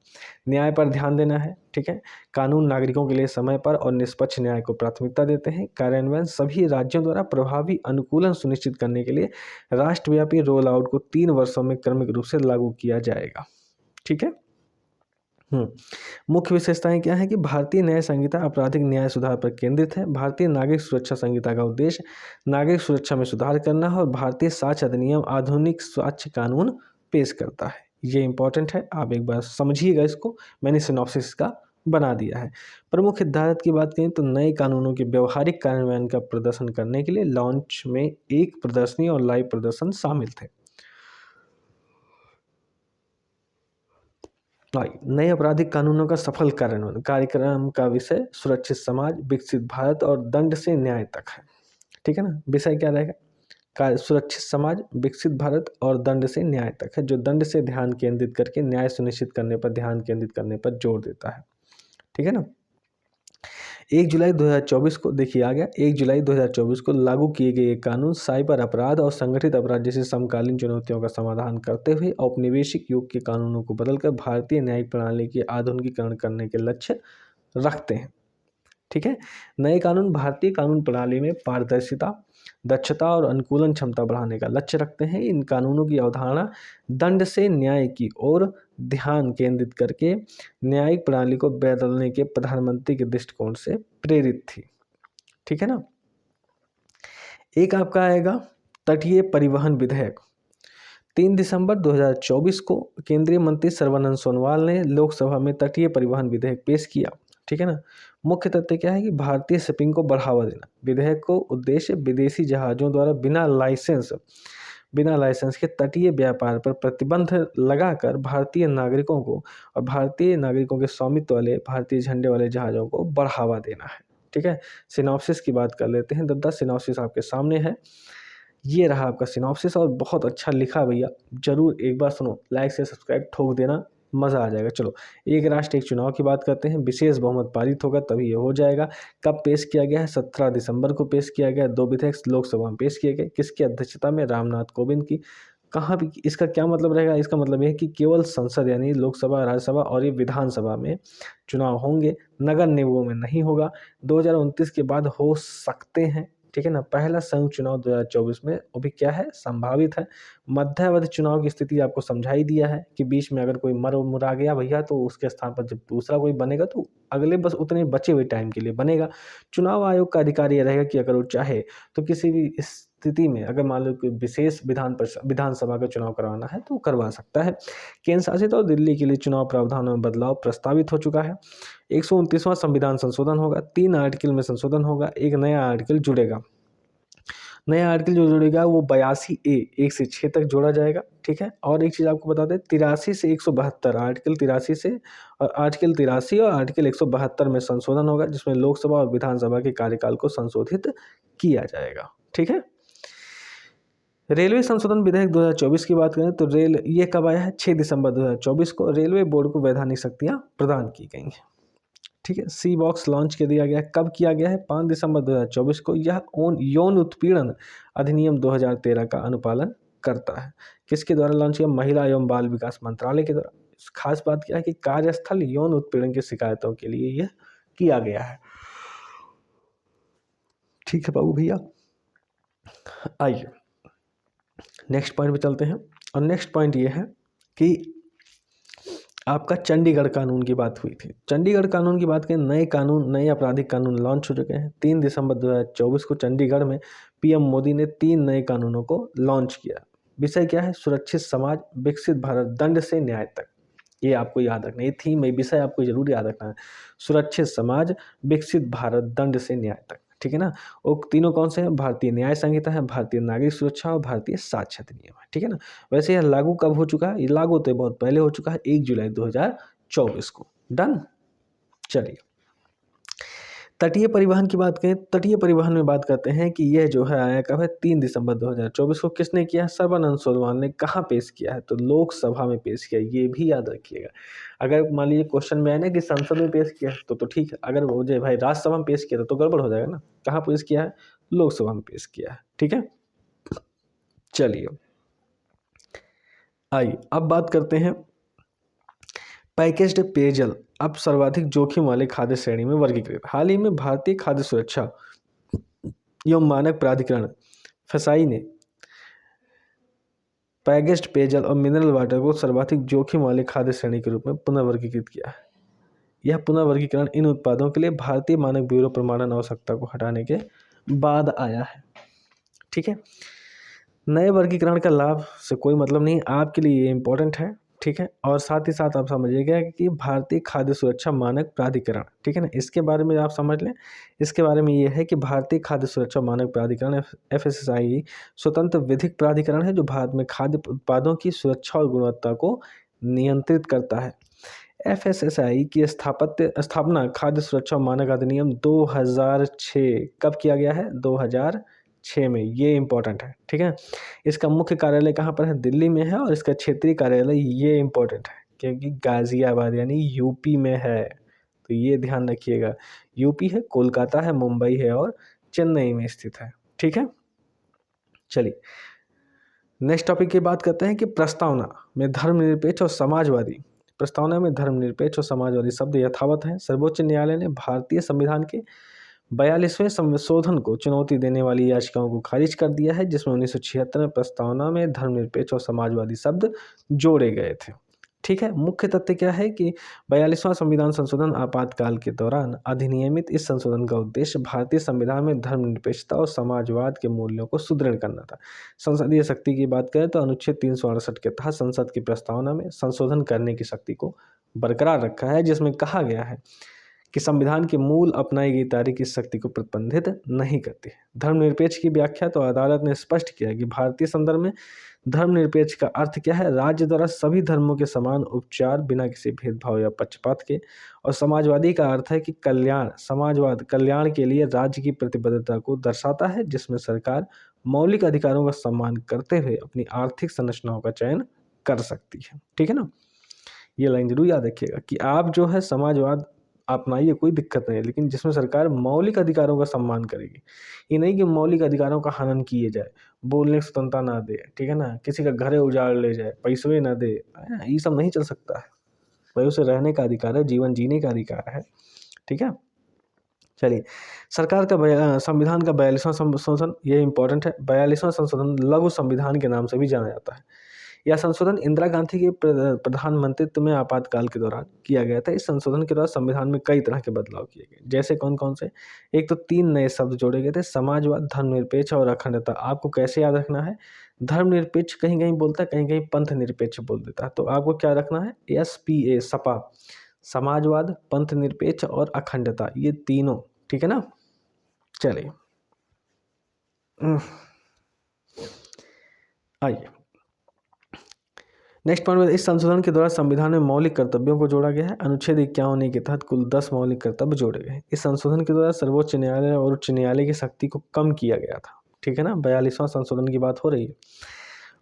न्याय पर ध्यान देना है, ठीक है। कानून नागरिकों के लिए समय पर और निष्पक्ष न्याय को प्राथमिकता देते हैं। कार्यान्वयन सभी राज्यों द्वारा प्रभावी अनुकूलन सुनिश्चित करने के लिए राष्ट्रव्यापी रोल आउट को 3 वर्षों में क्रमिक रूप से लागू किया जाएगा, ठीक है। मुख्य विशेषताएं क्या है कि भारतीय न्याय संहिता आपराधिक न्याय सुधार पर केंद्रित है। भारतीय नागरिक सुरक्षा संहिता का उद्देश्य नागरिक सुरक्षा में सुधार करना है और भारतीय साक्ष्य अधिनियम आधुनिक साक्ष्य कानून पेश करता है। ये इंपॉर्टेंट है, आप एक बार समझिएगा इसको, मैंने सिनॉप्सिस का बना दिया है। प्रमुख हितधारक की बात करें तो नए कानूनों के व्यवहारिक कार्यान्वयन का प्रदर्शन करने के लिए लॉन्च में एक प्रदर्शनी और लाइव प्रदर्शन शामिल थे। नए आपराधिक कानूनों का सफल कार्यान्वयन। कार्यक्रम का विषय सुरक्षित समाज, विकसित भारत और दंड से न्याय तक है, ठीक है ना। विषय क्या रहेगा? सुरक्षित समाज, विकसित भारत और दंड से न्याय तक है, जो दंड से ध्यान केंद्रित करके न्याय सुनिश्चित करने पर ध्यान केंद्रित करने पर जोर देता है, ठीक है ना। 1 जुलाई 2024 को देखिए आ गया, 1 जुलाई 2024 को लागू किए गए ये कानून साइबर अपराध और संगठित अपराध जैसे समकालीन चुनौतियों का समाधान करते हुए औपनिवेशिक युग के कानूनों को बदलकर भारतीय न्यायिक प्रणाली के आधुनिकीकरण करने के लक्ष्य रखते हैं, ठीक है। नए कानून भारतीय कानून प्रणाली में पारदर्शिता, दक्षता और अनुकूलन क्षमता बढ़ाने का लक्ष्य रखते हैं। इन कानूनों की अवधारणा दंड से न्याय की ओर ध्यान केंद्रित करके न्यायिक प्रणाली को बदलने के प्रधानमंत्री के दृष्टिकोण से प्रेरित थी, ठीक है ना। एक आपका आएगा तटीय परिवहन विधेयक। 3 दिसंबर 2024 को केंद्रीय मंत्री सर्बानंद सोनोवाल ने लोकसभा में तटीय परिवहन विधेयक पेश किया, ठीक है ना। मुख्य तथ्य क्या है कि भारतीय शिपिंग को बढ़ावा देना। विधेयक को उद्देश्य विदेशी जहाज़ों द्वारा बिना लाइसेंस के तटीय व्यापार पर प्रतिबंध लगाकर भारतीय नागरिकों को और भारतीय नागरिकों के स्वामित्व वाले भारतीय झंडे वाले जहाज़ों को बढ़ावा देना है, ठीक है। सिनॉप्सिस की बात कर लेते हैं। द सिनॉप्सिस आपके सामने है, ये रहा आपका सिनॉप्सिस और बहुत अच्छा लिखा भैया, जरूर एक बार सुनो, लाइक से सब्सक्राइब ठोक देना, मज़ा आ जाएगा। चलो एक राष्ट्र एक चुनाव की बात करते हैं। विशेष बहुमत पारित होगा तभी ये हो जाएगा। कब पेश किया गया है? 17 दिसंबर को पेश किया गया। 2 विधेयक लोकसभा में पेश किए गए। किसकी अध्यक्षता में? रामनाथ कोविंद की। कहाँ भी इसका क्या मतलब रहेगा? इसका मतलब यह है कि केवल संसद यानी लोकसभा, राज्यसभा और ये विधानसभा में चुनाव होंगे, नगर निगमों में नहीं होगा। 2029 के बाद हो सकते हैं, ठीक है ना। पहला संयुक्त चुनाव 2024 में वो भी क्या है, संभावित है। मध्यावधि चुनाव की स्थिति आपको समझा ही दिया है कि बीच में अगर कोई मर मुरा गया भैया तो उसके स्थान पर जब दूसरा कोई बनेगा तो अगले बस उतने बचे हुए टाइम के लिए बनेगा। चुनाव आयोग का अधिकार यह रहेगा कि अगर वो चाहे तो किसी भी स्थिति में अगर मान लो कि विशेष विधानसभा का चुनाव करवाना है तो वो करवा सकता है। केंद्र शासित और दिल्ली के लिए चुनाव प्रावधानों में बदलाव प्रस्तावित हो चुका है। 129वां संविधान संशोधन होगा, 3 आर्टिकल में संशोधन होगा, एक नया आर्टिकल जुड़ेगा। नया आर्टिकल जो जुड़ेगा वो 82A 1 से 6 तक जोड़ा जाएगा, ठीक है। और एक चीज़ आपको बता दें, 83 से 172 आर्टिकल 83 से और आर्टिकल 83 और आर्टिकल 172 में संशोधन होगा, जिसमें लोकसभा और विधानसभा के कार्यकाल को संशोधित किया जाएगा, ठीक है। रेलवे संशोधन विधेयक 2024 की बात करें तो ये कब आया है, 6 दिसंबर 2024 को रेलवे बोर्ड को वैधानिक शक्तियाँ प्रदान की गई हैं, ठीक है। सी बॉक्स लॉन्च कर दिया गया है, कब किया गया है, 5 दिसंबर 2024 को। यह यौन उत्पीड़न अधिनियम 2013 का अनुपालन करता है। किसके द्वारा लॉन्च किया, महिला एवं बाल विकास मंत्रालय के द्वारा। खास बात क्या है कि कार्यस्थल यौन उत्पीड़न की शिकायतों के लिए यह किया गया है, ठीक है बाबू भैया। आइए नेक्स्ट पॉइंट पे चलते हैं, और नेक्स्ट पॉइंट ये है कि आपका चंडीगढ़ कानून की बात हुई थी। चंडीगढ़ कानून की बात करें, नए आपराधिक कानून लॉन्च हो चुके हैं। 3 दिसंबर 2024 को चंडीगढ़ में पीएम मोदी ने 3 नए कानूनों को लॉन्च किया। विषय क्या है, सुरक्षित समाज विकसित भारत दंड से न्याय तक। ये आपको याद रखना, ये थीम, ये विषय आपको जरूर याद रखना है। सुरक्षित समाज विकसित भारत दंड से न्याय तक, ठीक है ना। वो तीनों कौन से हैं, भारतीय न्याय संहिता है, भारतीय नागरिक सुरक्षा और भारतीय साक्ष्य अधिनियम है, ठीक है ना। वैसे यह लागू कब हो चुका है, ये लागू तो बहुत पहले हो चुका है, 1 जुलाई 2024 को। डन। चलिए तटीय परिवहन की बात करें, तटीय परिवहन में बात करते हैं कि यह जो है आया कब है, 3 दिसंबर 2024 को। किसने किया, सर्बानंद सोनोवाल ने। कहाँ पेश किया है, तो लोकसभा में पेश किया, ये भी याद रखिएगा। अगर मान लीजिए क्वेश्चन में आए ना कि संसद में पेश किया तो ठीक है, अगर वो जो भाई राज्यसभा में पेश किया तो गड़बड़ हो जाएगा ना। कहाँ पेश किया है, लोकसभा में पेश किया है, ठीक है। चलिए आइए अब बात करते हैं पैकेज्ड पेयजल अब सर्वाधिक जोखिम वाले खाद्य श्रेणी में वर्गीकृत। हाल ही में भारतीय खाद्य सुरक्षा एवं मानक प्राधिकरण फसाई ने पैकेज्ड पेयजल और मिनरल वाटर को सर्वाधिक जोखिम वाले खाद्य श्रेणी के रूप में पुनर्वर्गीकृत किया है। यह पुनर्वर्गीकरण इन उत्पादों के लिए भारतीय मानक ब्यूरो प्रमाणन आवश्यकता को हटाने के बाद आया है, ठीक है। नए वर्गीकरण का लाभ से कोई मतलब नहीं, आपके लिए ये इम्पोर्टेंट है, ठीक है। और साथ ही साथ आप समझिएगा कि भारतीय खाद्य सुरक्षा मानक प्राधिकरण, ठीक है ना, इसके बारे में आप समझ लें। इसके बारे में ये है कि भारतीय खाद्य सुरक्षा मानक प्राधिकरण FSSAI स्वतंत्र विधिक प्राधिकरण है जो भारत में खाद्य उत्पादों की सुरक्षा और गुणवत्ता को नियंत्रित करता है। FSSAI की स्थापना खाद्य सुरक्षा मानक अधिनियम 2006 कब किया गया है, 2006 में। ये इंपॉर्टेंट है, ठीक है। इसका मुख्य कार्यालय कहाँ पर है, दिल्ली में है, और इसका क्षेत्रीय कार्यालय, ये इंपॉर्टेंट है क्योंकि गाजियाबाद यानी यूपी में है, तो ये ध्यान रखिएगा। यूपी है, कोलकाता है, मुंबई है और चेन्नई में स्थित है, ठीक है। चलिए नेक्स्ट टॉपिक की बात करते हैं कि प्रस्तावना में धर्मनिरपेक्ष और समाजवादी, प्रस्तावना में धर्मनिरपेक्ष और समाजवादी शब्द यथावत हैं। सर्वोच्च न्यायालय ने भारतीय संविधान के 42वें संशोधन को चुनौती देने वाली याचिकाओं को खारिज कर दिया है, जिसमें 1976 में प्रस्तावना में धर्मनिरपेक्ष और समाजवादी शब्द जोड़े गए थे, ठीक है। मुख्य तथ्य क्या है कि 42वां संविधान संशोधन आपातकाल के दौरान अधिनियमित इस संशोधन का उद्देश्य भारतीय संविधान में धर्मनिरपेक्षता और समाजवाद के मूल्यों को सुदृढ़ करना था। संसदीय शक्ति की बात करें तो अनुच्छेद 368 के तहत संसद की प्रस्तावना में संशोधन करने की शक्ति को बरकरार रखा है, जिसमें कहा गया है कि संविधान के मूल अपनाई गई तारीख इस शक्ति को प्रतिबंधित नहीं करती है। धर्मनिरपेक्ष की व्याख्या तो अदालत ने स्पष्ट किया है कि भारतीय संदर्भ में धर्मनिरपेक्ष का अर्थ क्या है, राज्य द्वारा सभी धर्मों के समान उपचार बिना किसी भेदभाव या पक्षपात के। और समाजवादी का अर्थ है कि समाजवाद कल्याण के लिए राज्य की प्रतिबद्धता को दर्शाता है, जिसमें सरकार मौलिक अधिकारों का सम्मान करते हुए अपनी आर्थिक संरचनाओं का चयन कर सकती है, ठीक है ना। ये लाइन जरूर याद रखिएगा कि आप जो है समाजवाद अपनाइए, कोई दिक्कत नहीं है, लेकिन जिसमें सरकार मौलिक अधिकारों का सम्मान करेगी। ये नहीं कि मौलिक अधिकारों का हनन किए जाए, बोलने की स्वतंत्रता ना दे, ठीक है ना, किसी का घर उजाड़ ले जाए, पैसे ना दे, ये सब नहीं चल सकता है। भाई उसे रहने का अधिकार है, जीवन जीने का अधिकार है, ठीक है। चलिए, सरकार का संविधान का 42वां संशोधन, ये इंपॉर्टेंट है। 42वां संशोधन लघु संविधान के नाम से भी जाना जाता है। यह संशोधन इंदिरा गांधी के प्रधानमंत्रित्व में आपातकाल के दौरान किया गया था। इस संशोधन के दौरान संविधान में कई तरह के बदलाव किए गए, जैसे कौन कौन से। एक तो 3 नए शब्द जोड़े गए थे, समाजवाद, धर्मनिरपेक्ष और अखंडता। आपको कैसे याद रखना है, धर्मनिरपेक्ष कहीं कहीं बोलता है, कहीं कहीं पंथ निरपेक्ष बोल देता है, तो आपको क्या रखना है, SPA, सपा, समाजवाद, पंथ निरपेक्ष और अखंडता, ये तीनों, ठीक है ना। चलिए आइए नेक्स्ट पॉइंट में, इस संशोधन के द्वारा संविधान में मौलिक कर्तव्यों को जोड़ा गया है। अनुच्छेद 51 के तहत कुल 10 मौलिक कर्तव्य जोड़े गए। इस संशोधन के द्वारा सर्वोच्च न्यायालय और उच्च न्यायालय की शक्ति को कम किया गया था, ठीक है ना। 42वां संशोधन की बात हो रही है।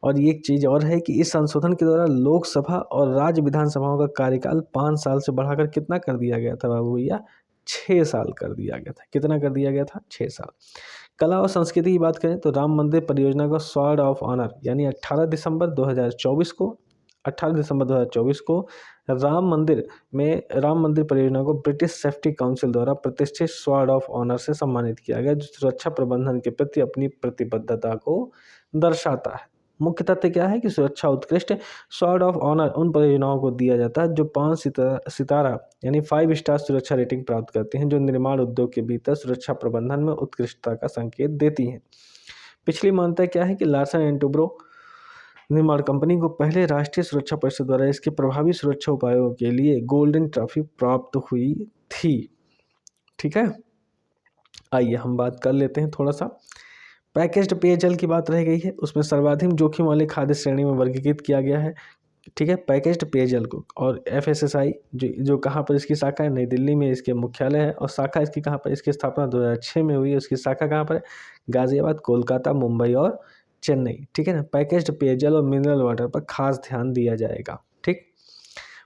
और ये एक चीज़ और है कि इस संशोधन के द्वारा लोकसभा और राज्य विधानसभाओं का कार्यकाल 5 साल से बढ़ाकर कितना कर दिया गया था बाबू भैया, 6 साल कर दिया गया था। कितना कर दिया गया था, 6 साल। कला और संस्कृति की बात करें तो राम मंदिर परियोजना को स्वॉर्ड ऑफ ऑनर यानी 18 दिसंबर 2024 को राम मंदिर परियोजना को ब्रिटिश सेफ्टी काउंसिल द्वारा प्रतिष्ठित स्वॉर्ड ऑफ ऑनर से सम्मानित किया गया, जो सुरक्षा प्रबंधन के प्रति अपनी प्रतिबद्धता को दर्शाता है। मुख्य तथ्य क्या है कि सुरक्षा उत्कृष्ट स्वॉर्ड ऑफ ऑनर उन परियोजनाओं को दिया जाता है जो 5 सितारा यानी 5 स्टार सुरक्षा रेटिंग प्राप्त करती हैं, जो निर्माण उद्योग के भीतर सुरक्षा प्रबंधन में उत्कृष्टता का संकेत देती हैं। पिछली मान्यता क्या है कि लार्सन एंड टुब्रो निर्माण कंपनी को पहले राष्ट्रीय सुरक्षा परिषद द्वारा इसके प्रभावी सुरक्षा उपायों के लिए गोल्डन ट्रॉफी प्राप्त हुई थी, ठीक है। आइए हम बात कर लेते हैं थोड़ा सा। पैकेज्ड पेयजल की बात रह गई है, उसमें सर्वाधिक जोखिम वाले खाद्य श्रेणी में वर्गीकृत किया गया है, ठीक है, पैकेज्ड पेयजल को। और FSSAI जो कहाँ पर इसकी शाखा है, नई दिल्ली में इसके मुख्यालय है, और शाखा इसकी कहाँ पर, इसकी स्थापना 2006 में हुई है। उसकी शाखा कहाँ पर है, गाजियाबाद, कोलकाता, मुंबई और चेन्नई, ठीक है ना। पैकेज्ड पेयजल और मिनरल वाटर पर खास ध्यान दिया जाएगा, ठीक।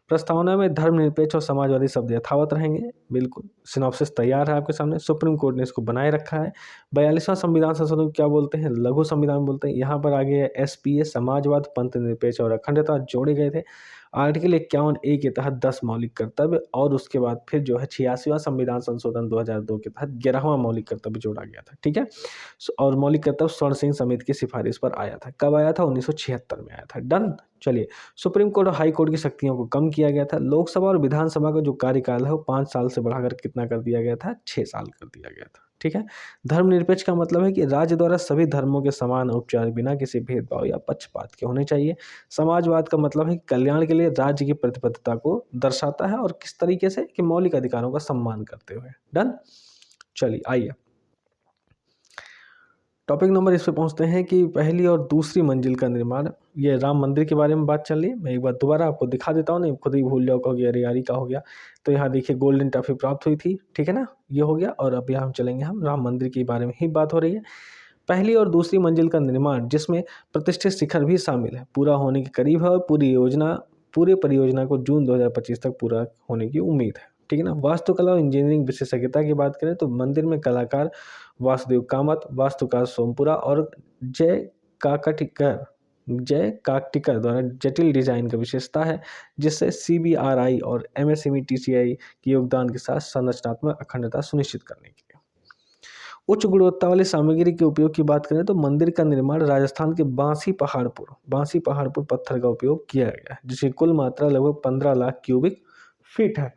प्रस्तावना में धर्मनिरपेक्ष और समाजवादी शब्द यथावत रहेंगे, बिल्कुल। सिनॉप्सिस तैयार है आपके सामने। सुप्रीम कोर्ट ने इसको बनाए रखा है। 42वां संविधान संशोधन क्या बोलते हैं, लघु संविधान बोलते हैं। यहाँ पर आगे SPA, समाजवाद, पंथ निरपेक्ष और अखंडता जोड़े गए थे। आर्टिकल 51A के तहत 10 मौलिक कर्तव्य, और उसके बाद फिर जो है 86वां संविधान संशोधन 2002 के तहत 11वां मौलिक कर्तव्य जोड़ा गया था, ठीक है। और मौलिक कर्तव्य स्वर्ण सिंह समिति की सिफारिश पर आया था। कब आया था, 1976 में आया था। डन। चलिए, सुप्रीम कोर्ट और हाई कोर्ट की शक्तियों को कम किया गया था। लोकसभा और विधानसभा का जो कार्यकाल है वो 5 साल से बढ़ाकर कितना कर दिया गया था, 6 साल कर दिया गया था, ठीक है। धर्मनिरपेक्ष का मतलब है कि राज्य द्वारा सभी धर्मों के समान उपचार बिना किसी भेदभाव या पक्षपात के होने चाहिए। समाजवाद का मतलब है कि कल्याण के लिए राज्य की प्रतिबद्धता को दर्शाता है, और किस तरीके से, कि मौलिक अधिकारों का सम्मान करते हुए। डन। चलिए आइए टॉपिक नंबर इस पे पहुंचते हैं कि पहली और दूसरी मंजिल का निर्माण। ये राम मंदिर के बारे में बात चल रही है। मैं एक बार दोबारा आपको दिखा देता हूँ, नहीं खुद ही भूल जाओ कहोगे अरे यार का हो गया। तो यहाँ देखिए गोल्डन ट्रॉफी प्राप्त हुई थी, ठीक है ना, ये हो गया। और अब यहाँ हम चलेंगे, हम राम मंदिर के बारे में ही बात हो रही है। पहली और दूसरी मंजिल का निर्माण, जिसमें प्रतिष्ठित शिखर भी शामिल है, पूरा होने के करीब है, और पूरे परियोजना को जून 2025 तक पूरा होने की उम्मीद है, ठीक है ना। वास्तुकला और इंजीनियरिंग विशेषज्ञता की बात करें तो मंदिर में कलाकार वासुदेव कामत, वास्तुकार सोमपुरा और जय काकटिकर द्वारा जटिल डिजाइन का विशेषता है, जिससे CBRI और MSME TCI के योगदान के साथ संरचनात्मक अखंडता सुनिश्चित करने के लिए। उच्च गुणवत्ता वाली सामग्री के उपयोग की बात करें तो मंदिर का निर्माण राजस्थान के बांसी पहाड़पुर पत्थर का उपयोग किया गया है, जिसकी कुल मात्रा लगभग 15 लाख क्यूबिक फीट है,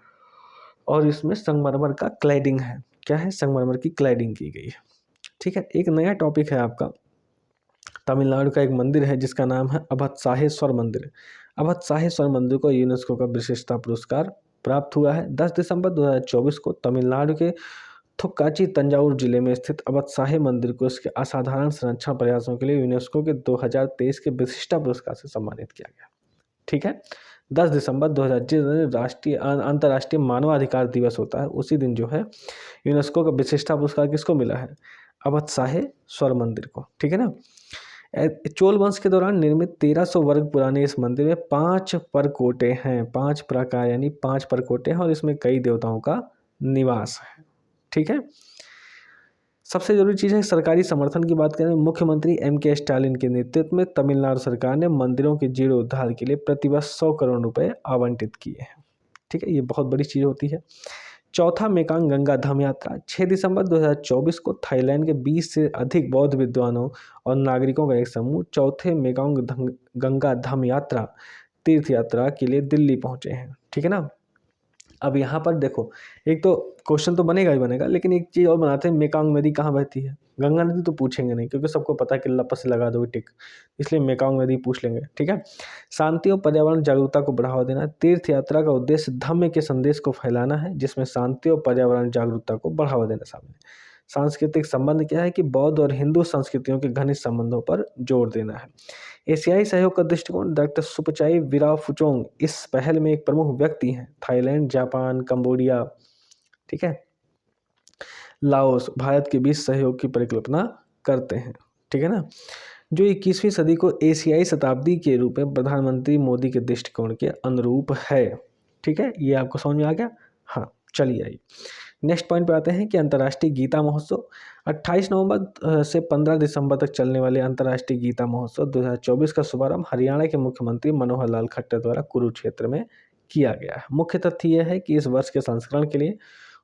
और इसमें संगमरमर का क्लैडिंग है। क्या है, संगमरमर की क्लैडिंग की गई है, ठीक है। एक नया टॉपिक है आपका, तमिलनाडु का एक मंदिर है जिसका नाम है अभत्साहेश्वर मंदिर। अभत्साहेश्वर मंदिर को यूनेस्को का विशिष्टता पुरस्कार प्राप्त हुआ है। 10 दिसंबर 2024 को तमिलनाडु के थुक्काची तंजावुर जिले में स्थित अभत्साहे मंदिर को इसके असाधारण संरक्षण प्रयासों के लिए यूनेस्को के 2023 के विशिष्टता पुरस्कार से सम्मानित किया गया, ठीक है। 10 दिसंबर 2000 जिस दिन अंतर्राष्ट्रीय मानवाधिकार दिवस होता है, उसी दिन जो है यूनेस्को का विशिष्टता पुरस्कार किसको मिला है, अभत्साहेश्वर मंदिर को, ठीक है ना। चोल वंश के दौरान निर्मित 1300 वर्ग पुराने इस मंदिर में 5 परकोटे हैं, 5 प्राकार यानी 5 परकोटे हैं, और इसमें कई देवताओं का निवास है, ठीक है। सबसे जरूरी चीज़ है सरकारी समर्थन की बात करें, मुख्यमंत्री MK स्टालिन के नेतृत्व में तमिलनाडु सरकार ने मंदिरों के जीर्णोद्धार के लिए प्रतिवर्ष 100 करोड़ रुपए आवंटित किए हैं, ठीक है। ये बहुत बड़ी चीज़ होती है। चौथा मेकांग गंगा धम यात्रा 6 दिसंबर 2024 को थाईलैंड के 20 से अधिक बौद्ध विद्वानों और नागरिकों का एक समूह चौथे मेकांग गंगा धम यात्रा तीर्थ यात्रा के लिए दिल्ली पहुंचे हैं। ठीक है ना। अब यहाँ पर देखो, एक तो क्वेश्चन तो बनेगा ही बनेगा, लेकिन एक चीज़ और बनाते हैं, मेकांग नदी कहाँ बहती है। गंगा नदी तो पूछेंगे नहीं, क्योंकि सबको पता है कि लपस से लगा दोगे टिक, इसलिए मेकांग नदी पूछ लेंगे। ठीक है। शांति और पर्यावरण जागरूकता को बढ़ावा देना। तीर्थ यात्रा का उद्देश्य धम्म के संदेश को फैलाना है, जिसमें शांति और पर्यावरण जागरूकता को बढ़ावा देना शामिल है। सांस्कृतिक संबंध क्या है कि बौद्ध और हिंदू संस्कृतियों के घनिष्ठ संबंधों पर जोर देना है। एशियाई सहयोग का दृष्टिकोण। डॉक्टर सुपचाई विराफुचोंग इस पहल में एक प्रमुख व्यक्ति हैं। थाईलैंड, जापान, कंबोडिया, ठीक है, लाओस, भारत के बीच सहयोग की परिकल्पना करते हैं। ठीक है ना। जो 21वीं सदी को एशियाई शताब्दी के रूप में प्रधानमंत्री मोदी के दृष्टिकोण के अनुरूप है। ठीक है, ये आपको समझ में आ गया। हाँ, चलिए आइए नेक्स्ट पॉइंट पे आते हैं कि अंतर्राष्ट्रीय गीता महोत्सव 28 नवंबर से 15 दिसंबर तक चलने वाले अंतर्राष्ट्रीय गीता महोत्सव 2024 का शुभारंभ हरियाणा के मुख्यमंत्री मनोहर लाल खट्टर द्वारा कुरुक्षेत्र में किया गया है। मुख्य तथ्य यह है कि इस वर्ष के संस्करण के लिए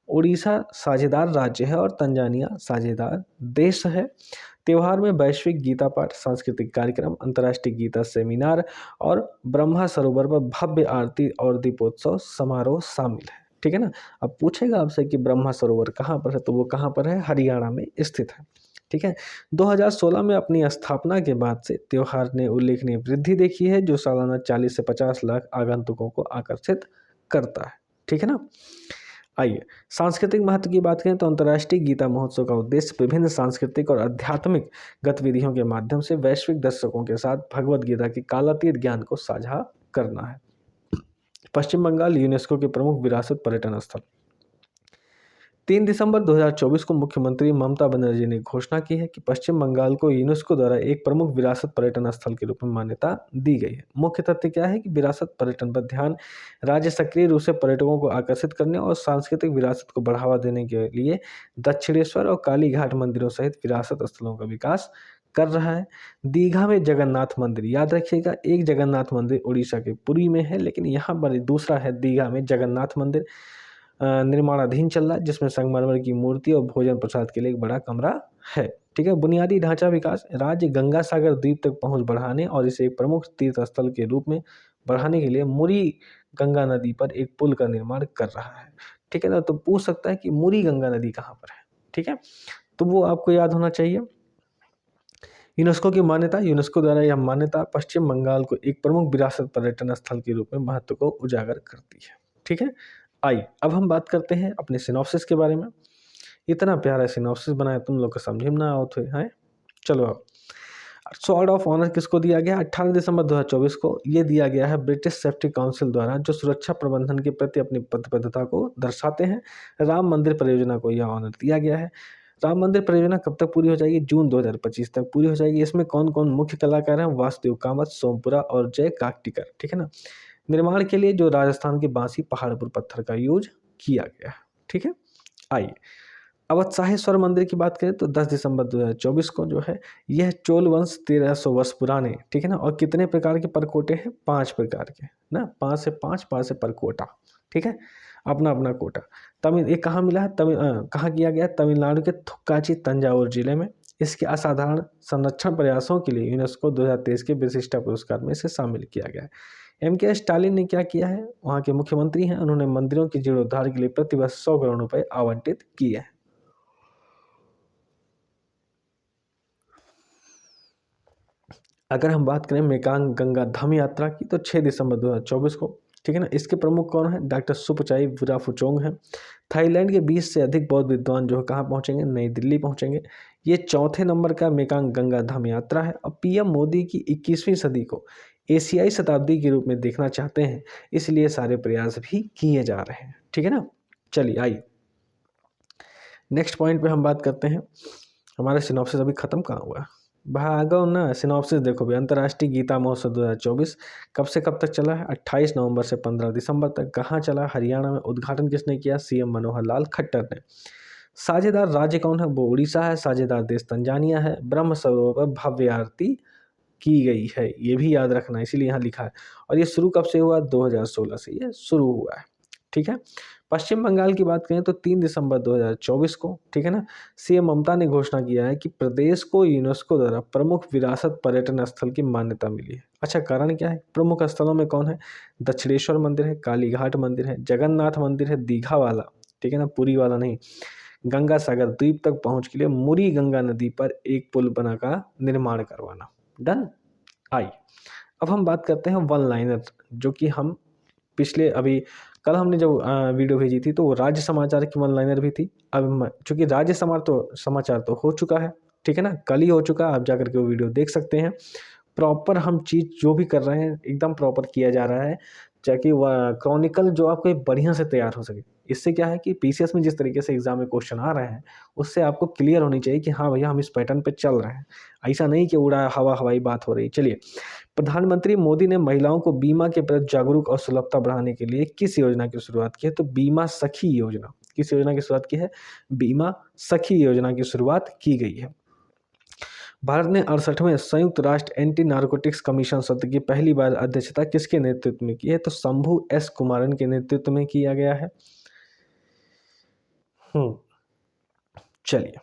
उड़ीसा साझेदार राज्य है और तंजानिया साझेदार देश है। त्यौहार में वैश्विक गीता पाठ, सांस्कृतिक कार्यक्रम, अंतर्राष्ट्रीय गीता सेमिनार और ब्रह्मा सरोवर पर भव्य आरती और दीपोत्सव समारोह शामिल है। ठीक है ना। अब पूछेगा आपसे कि ब्रह्मा सरोवर कहाँ पर है, तो वो कहाँ पर है, हरियाणा में स्थित है। ठीक है। 2016 में अपनी स्थापना के बाद से त्योहार ने उल्लेखनीय वृद्धि देखी है, जो सालाना 40 से 50 लाख आगंतुकों को आकर्षित करता है। ठीक है ना। आइए सांस्कृतिक महत्व की बात करें तो अंतर्राष्ट्रीय गीता महोत्सव का उद्देश्य विभिन्न सांस्कृतिक और आध्यात्मिक गतिविधियों के माध्यम से वैश्विक दर्शकों के साथ भगवद गीता के कालातीत ज्ञान को साझा करना है। पश्चिम बंगाल यूनेस्को के प्रमुख विरासत पर्यटन स्थल। 3 दिसंबर 2024 को मुख्यमंत्री ममता बनर्जी ने घोषणा की है कि पश्चिम बंगाल को यूनेस्को द्वारा एक प्रमुख विरासत पर्यटन स्थल के रूप में मान्यता दी गई है। मुख्य तथ्य क्या है कि विरासत पर्यटन पर ध्यान राज्य सक्रिय रूप से पर्यटकों को आकर्षित करने और सांस्कृतिक विरासत को बढ़ावा देने के लिए दक्षिणेश्वर और काली घाट मंदिरों सहित विरासत स्थलों का विकास कर रहा है। दीघा में जगन्नाथ मंदिर, याद रखिएगा, एक जगन्नाथ मंदिर उड़ीसा के पुरी में है, लेकिन यहाँ पर दूसरा है दीघा में जगन्नाथ मंदिर निर्माणाधीन चल रहा है, जिसमें संगमरमर की मूर्ति और भोजन प्रसाद के लिए एक बड़ा कमरा है। ठीक है। बुनियादी ढांचा विकास। राज्य गंगा सागर द्वीप तक पहुंच बढ़ाने और इसे एक प्रमुख तीर्थ स्थल के रूप में बढ़ाने के लिए मुरी गंगा नदी पर एक पुल का निर्माण कर रहा है। ठीक है ना। तो पूछ सकता है कि मुरी गंगा नदी कहाँ पर है। ठीक है, तो वो आपको याद होना चाहिए। यूनेस्को की मान्यता। यूनेस्को द्वारा यह मान्यता पश्चिम बंगाल को एक प्रमुख विरासत पर्यटन स्थल के रूप में महत्व को उजागर करती है। ठीक है। आइए अब हम बात करते हैं अपने सिनॉप्सिस के बारे में। इतना प्यारा सिनॉप्सिस बनाया, तुम लोग को समझ में ना आओ थे हैं। चलो अब स्वॉर्ड ऑफ ऑनर किसको दिया गया? 18 दिसंबर 2024 को ये दिया गया है ब्रिटिश सेफ्टी काउंसिल द्वारा, जो सुरक्षा प्रबंधन के प्रति अपनी प्रतिबद्धता को दर्शाते हैं। राम मंदिर परियोजना को यह ऑनर दिया गया है। राम मंदिर परियोजना कब तक पूरी हो जाएगी? जून 2025 तक पूरी हो जाएगी। इसमें कौन कौन मुख्य कलाकार हैं? वासुदेव कामत, सोमपुरा और जय काकटिकर। ठीक है ना। निर्माण के लिए जो राजस्थान के बांसी पहाड़पुर पत्थर का यूज किया गया है। ठीक है। आइए अवत्साहेश्वर मंदिर की बात करें तो 10 दिसंबर 2024 को जो है यह चोल वंश 1300 वर्ष पुराने, ठीक है ना, और कितने प्रकार के परकोटे हैं? 5 प्रकार के ना, 5 से परकोटा। ठीक है, अपना अपना कोटा। तमिल, ये कहाँ मिला है? कहाँ किया गया? तमिलनाडु के थुक्काची तंजावुर जिले में। इसके असाधारण संरक्षण प्रयासों के लिए यूनेस्को 2023 के विशिष्टता पुरस्कार में इसे शामिल किया गया है। MK स्टालिन ने क्या किया है? वहाँ के मुख्यमंत्री हैं, उन्होंने मंदिरों के जीर्णोद्धार के लिए प्रतिवर्ष 100 करोड़ रुपए आवंटित किए हैं। अगर हम बात करें मेकांग गंगा धम यात्रा की तो 6 दिसंबर 2024 को, ठीक है ना। इसके प्रमुख कौन है? डॉक्टर सुपचाई विराफुचोंग हैं। थाईलैंड के 20 से अधिक बौद्ध विद्वान जो है कहाँ पहुंचेंगे? नई दिल्ली पहुंचेंगे। ये चौथे नंबर का मेकांग गंगा धम यात्रा है। और PM मोदी की 21वीं सदी को एशियाई शताब्दी के रूप में देखना चाहते हैं, इसलिए सारे प्रयास भी किए जा रहे हैं। ठीक है ना। चलिए आइए नेक्स्ट पॉइंट पे हम बात करते हैं। हमारा सिनॉप्सिस अभी खत्म कहाँ हुआ है? भागो ना, सिनॉप्सिस देखो भी। अंतर्राष्ट्रीय गीता महोत्सव 2024 कब से कब तक चला है? 28 नवंबर से 15 दिसंबर तक। कहाँ चला? हरियाणा में। उद्घाटन किसने किया? CM मनोहर लाल खट्टर ने। साझेदार राज्य कौन है? वो उड़ीसा है। साझेदार देश तंजानिया है। ब्रह्म सरोवर पर भव्य आरती की गई है, ये भी याद रखना, इसीलिए यहाँ लिखा है। और ये शुरू कब से हुआ? 2016 से ये शुरू हुआ है। ठीक है। पश्चिम बंगाल की बात करें तो 3 दिसंबर 2024 को, ठीक है ना, सीएम ममता ने घोषणा किया है कि प्रदेश को यूनेस्को द्वारा प्रमुख विरासत पर्यटन स्थल की मान्यता मिली है। अच्छा, कारण क्या है? प्रमुख स्थलों में कौन है? दक्षिणेश्वर मंदिर है, कालीघाट मंदिर है, जगन्नाथ मंदिर है, दीघा वाला, ठीक है ना, पुरी वाला नहीं, गंगा सागर द्वीप तक पहुंच के लिए मुरी गंगा नदी पर एक पुल बना का निर्माण करवाना। डन। आई, अब हम बात करते हैं वन लाइनर, जो कि हम पिछले अभी कल हमने जब वीडियो भेजी थी तो वो राज्य समाचार की वन लाइनर भी थी। अब चूंकि राज्य समाचार तो हो चुका है, ठीक है ना, कल ही हो चुका है, आप जाकर के वो वीडियो देख सकते हैं। प्रॉपर हम चीज़ जो भी कर रहे हैं एकदम प्रॉपर किया जा रहा है, ताकि वह क्रॉनिकल जो आपको एक बढ़िया से तैयार हो सके। इससे क्या है कि पीसीएस में जिस तरीके से एग्जाम में क्वेश्चन आ रहे हैं, उससे आपको क्लियर होनी चाहिए कि हाँ भैया हम इस पैटर्न पे चल रहे हैं, ऐसा नहीं कि उड़ा हवाई बात हो रही। चलिए, प्रधानमंत्री मोदी ने महिलाओं को बीमा के प्रति जागरूक और सुलभता बढ़ाने के लिए किस योजना की शुरुआत की है? तो बीमा सखी योजना। किस योजना की शुरुआत की है? बीमा सखी योजना की शुरुआत की गई है। भारत ने 68वें संयुक्त राष्ट्र एंटी नारकोटिक्स कमीशन सत्र की पहली बार अध्यक्षता किसके नेतृत्व में की है? तो शंभू एस कुमारन के नेतृत्व में किया गया है। चलिए,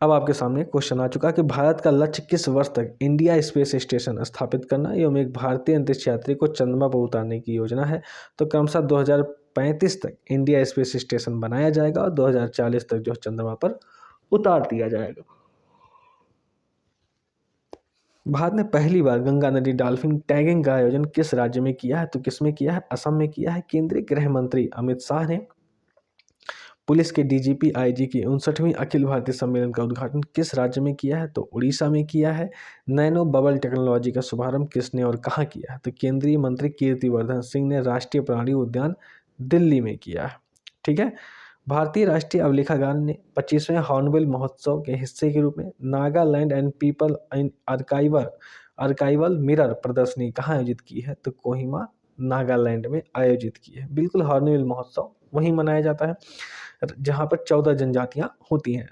अब आपके सामने क्वेश्चन आ चुका कि भारत का लक्ष्य किस वर्ष तक इंडिया स्पेस स्टेशन स्थापित करना एवं एक भारतीय अंतरिक्ष यात्री को चंद्रमा पर उतारने की योजना है? तो क्रमशः 2035 तक इंडिया स्पेस स्टेशन बनाया जाएगा और 2040 तक जो चंद्रमा पर उतार दिया जाएगा। भारत ने पहली बार गंगा नदी डॉल्फिन टैगिंग का आयोजन किस राज्य में किया है? तो किसमें किया है? असम में किया है। केंद्रीय गृह मंत्री अमित शाह ने पुलिस के डीजीपी आईजी की 59वीं अखिल भारतीय सम्मेलन का उद्घाटन किस राज्य में किया है? तो उड़ीसा में किया है। नैनो बबल टेक्नोलॉजी का शुभारंभ किसने और कहाँ किया है? तो केंद्रीय मंत्री कीर्तिवर्धन सिंह ने राष्ट्रीय प्राणी उद्यान दिल्ली में किया है। ठीक है। भारतीय राष्ट्रीय अभिलेखागार ने 25वें हॉर्नबिल महोत्सव के हिस्से के रूप में Nagaland and people in archival mirror प्रदर्शनी कहाँ आयोजित की है? तो कोहिमा नागालैंड में आयोजित की है। बिल्कुल, हॉर्नबिल महोत्सव वहीं मनाया जाता है जहाँ पर 14 जनजातियाँ होती हैं।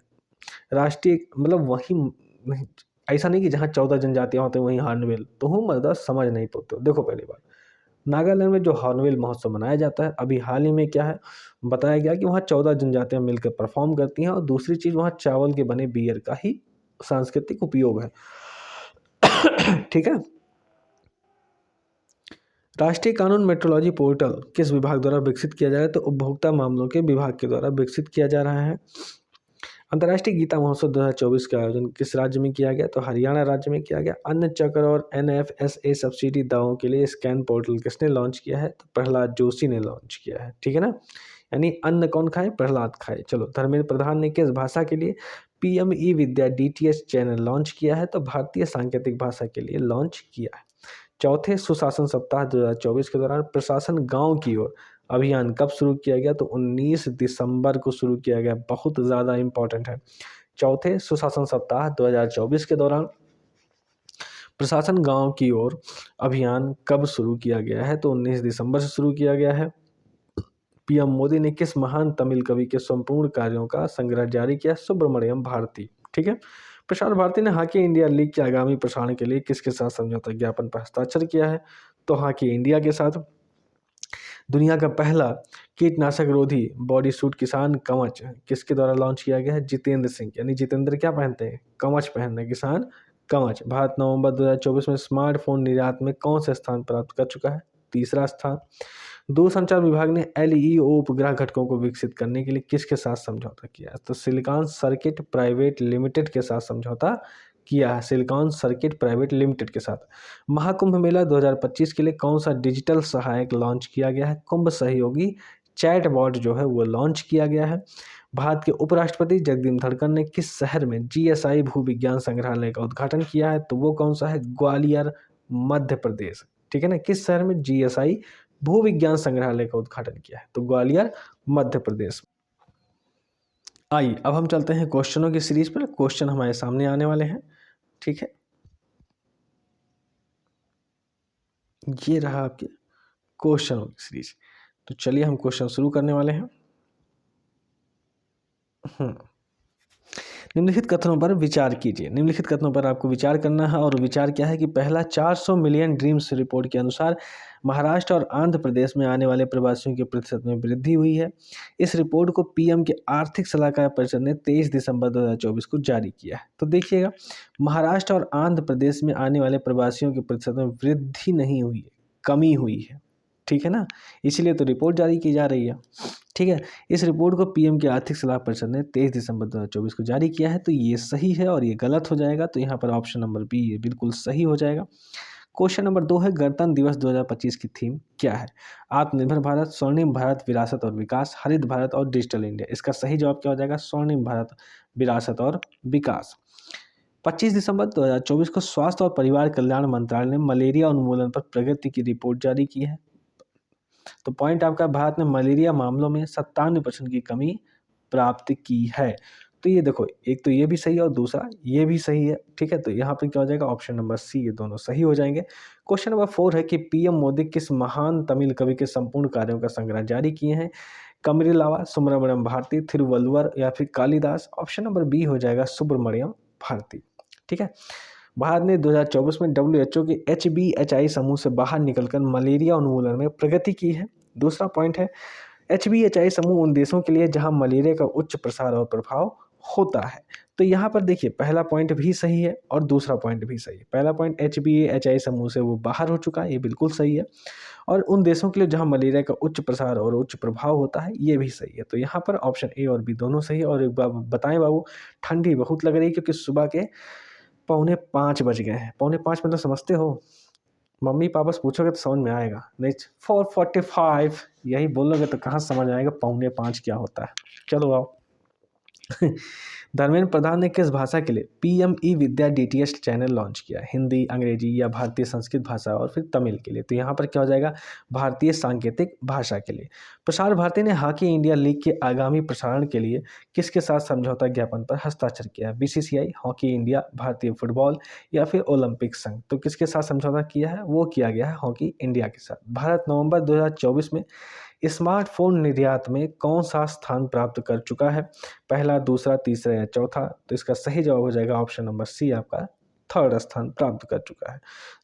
राष्ट्रीय मतलब वहीं नहीं, ऐसा नहीं कि जहाँ 14 जनजातियाँ होती हैं वहीं हॉर्नबिल। तो हूँ मर्दा समझ नहीं पाते हो। देखो, पहली बात, नागालैंड में जो हॉर्नबिल महोत्सव मनाया जाता है, अभी हाल ही में क्या है बताया गया कि वहाँ 14 जनजातियाँ मिलकर परफॉर्म करती हैं और दूसरी चीज़ वहाँ चावल के बने बियर का ही सांस्कृतिक उपयोग है। ठीक है। राष्ट्रीय कानून मेट्रोलॉजी पोर्टल किस विभाग द्वारा विकसित किया जा रहा है? तो उपभोक्ता मामलों के विभाग के द्वारा विकसित किया जा रहा है। अंतर्राष्ट्रीय गीता महोत्सव 2024 का आयोजन किस राज्य में किया गया? तो हरियाणा राज्य में किया गया। अन्न चक्र और एनएफएसए सब्सिडी दावों के लिए स्कैन पोर्टल किसने लॉन्च किया है? तो प्रहलाद जोशी ने लॉन्च किया है। ठीक है ना, यानी अन्न कौन खाए? प्रहलाद खाए। चलो, धर्मेंद्र प्रधान ने किस भाषा के लिए पीएम ई विद्या डीटीएच चैनल लॉन्च किया है? तो भारतीय सांकेतिक भाषा के लिए लॉन्च किया है। चौथे सुशासन सप्ताह 2024 के दौरान प्रशासन गांव की ओर अभियान कब शुरू किया गया? तो 19 दिसंबर को शुरू किया गया। बहुत ज़्यादा इंपॉर्टेंट है। चौथे सुशासन सप्ताह 2024 के दौरान प्रशासन गांव की ओर अभियान कब शुरू किया गया है? तो 19 दिसंबर से शुरू किया गया है। पीएम मोदी ने किस महान तमिल कवि के संपूर्ण कार्यों का संग्रह जारी किया? सुब्रमण्यम भारती। ठीक है। प्रसार भारती ने हॉकी इंडिया लीग के आगामी प्रसारण के लिए किसके साथ समझौता ज्ञापन पर हस्ताक्षर किया है? तो हॉकी इंडिया के साथ। दुनिया का पहला कीटनाशक रोधी बॉडी सूट किसान कवच किसके द्वारा लॉन्च किया गया है? जितेंद्र सिंह। यानी जितेंद्र क्या पहनते हैं? कवच पहनते हैं, किसान कवच। भारत नवंबर 2024 में स्मार्टफोन निर्यात में कौन से स्थान प्राप्त कर चुका है? तीसरा स्थान। दूरसंचार विभाग ने एलईओ उपग्रह घटकों को विकसित करने के लिए किसके साथ समझौता किया? तो सिलिकॉन सर्किट प्राइवेट लिमिटेड के साथ समझौता किया है। सिलिकॉन सर्किट प्राइवेट लिमिटेड के साथ। महाकुंभ मेला 2025 के लिए कौन सा डिजिटल सहायक लॉन्च किया गया है? कुंभ सहयोगी चैटबॉट जो है वो लॉन्च किया गया है। भारत के उपराष्ट्रपति जगदीप धनखड़ ने किस शहर में जीएसआई भूविज्ञान संग्रहालय का उद्घाटन किया है? तो वो कौन सा है? ग्वालियर, मध्य प्रदेश। ठीक है ना, किस शहर में जीएसआई भूविज्ञान संग्रहालय का उद्घाटन किया है? तो ग्वालियर, मध्य प्रदेश। आइए, अब हम चलते हैं क्वेश्चनों की सीरीज पर। क्वेश्चन हमारे सामने आने वाले हैं। ठीक है, ये रहा आपके क्वेश्चनों की सीरीज। तो चलिए हम क्वेश्चन शुरू करने वाले हैं। निम्नलिखित कथनों पर विचार कीजिए। निम्नलिखित कथनों पर आपको विचार करना है और विचार क्या है कि पहला, 400 मिलियन ड्रीम्स रिपोर्ट के अनुसार महाराष्ट्र और आंध्र प्रदेश में आने वाले प्रवासियों के प्रतिशत में वृद्धि हुई है। इस रिपोर्ट को पीएम के आर्थिक सलाहकार परिषद ने 23 दिसंबर 2024 को जारी किया है। तो देखिएगा, महाराष्ट्र और आंध्र प्रदेश में आने वाले प्रवासियों के प्रतिशत में वृद्धि नहीं हुई है, कमी हुई है। ठीक है ना, इसीलिए तो रिपोर्ट जारी की जा रही है। ठीक है, इस रिपोर्ट को पीएम के आर्थिक सलाह परिषद ने 23 दिसंबर 2024 को जारी किया है। तो ये सही है और ये गलत हो जाएगा। तो यहाँ पर ऑप्शन नंबर बी ये बिल्कुल सही हो जाएगा। क्वेश्चन नंबर 2 है, गणतंत्र दिवस 2025 की थीम क्या है? आत्मनिर्भर भारत, स्वर्णिम भारत, विरासत और विकास, हरित भारत और डिजिटल इंडिया। इसका सही जवाब क्या हो जाएगा? स्वर्णिम भारत, विरासत और विकास। 25 दिसंबर 2024 को स्वास्थ्य और परिवार कल्याण मंत्रालय ने मलेरिया उन्मूलन पर प्रगति की रिपोर्ट जारी की है। तो पॉइंट आपका, भारत ने मलेरिया मामलों में 97% की कमी प्राप्त की है। तो ये देखो, एक तो ये भी सही है और दूसरा ये भी सही है। ठीक है, तो यहाँ पर क्या हो जाएगा? ऑप्शन नंबर सी, ये दोनों सही हो जाएंगे। क्वेश्चन नंबर 4 है कि पीएम मोदी किस महान तमिल कवि के संपूर्ण कार्यों का संग्रह जारी किए हैं? कमरीलावा, सुब्रमण्यम भारती, थिरुवल्लुवर या फिर कालिदास। ऑप्शन नंबर बी हो जाएगा सुब्रमण्यम भारती। ठीक है, भारत ने 2024 में WHO के HBHI समूह से बाहर निकलकर मलेरिया उन्मूलन में प्रगति की है। दूसरा पॉइंट है, HBHI समूह उन देशों के लिए जहां मलेरिया का उच्च प्रसार और प्रभाव होता है। तो यहाँ पर देखिए, पहला पॉइंट भी सही है और दूसरा पॉइंट भी सही है। पहला पॉइंट, HBHI समूह से वो बाहर हो चुका है, ये बिल्कुल सही है। और उन देशों के लिए जहां मलेरिया का उच्च प्रसार और उच्च प्रभाव होता है, ये भी सही है। तो यहाँ पर ऑप्शन ए और बी दोनों सही है। और एक बार बताएं बाबू, ठंडी बहुत लग रही है क्योंकि सुबह के 4:45 बज गए हैं। 4:45 मतलब समझते हो? मम्मी पापा से पूछोगे तो समझ में आएगा, नहीं 4:45 यही बोलोगे तो कहाँ समझ आएगा 4:45 क्या होता है। चलो आओ। धर्मेंद्र प्रधान ने किस भाषा के लिए PME विद्या DTH चैनल लॉन्च किया? हिंदी, अंग्रेजी या भारतीय संस्कृत भाषा और फिर तमिल के लिए? तो यहाँ पर क्या हो जाएगा? भारतीय सांकेतिक भाषा के लिए। प्रसार भारती ने हॉकी इंडिया लीग के आगामी प्रसारण के लिए किसके साथ समझौता ज्ञापन पर हस्ताक्षर किया? BCCI, हॉकी इंडिया, भारतीय फुटबॉल या फिर ओलंपिक संघ। तो किसके साथ समझौता किया है? वो किया गया है हॉकी इंडिया के साथ। भारत नवंबर 2024 में स्मार्टफोन निर्यात में कौन सा स्थान प्राप्त कर चुका है? पहला, दूसरा, तीसरा या चौथा? तो इसका सही जवाब हो जाएगा ऑप्शन नंबर सी, आपका थर्ड स्थान प्राप्त कर चुका है।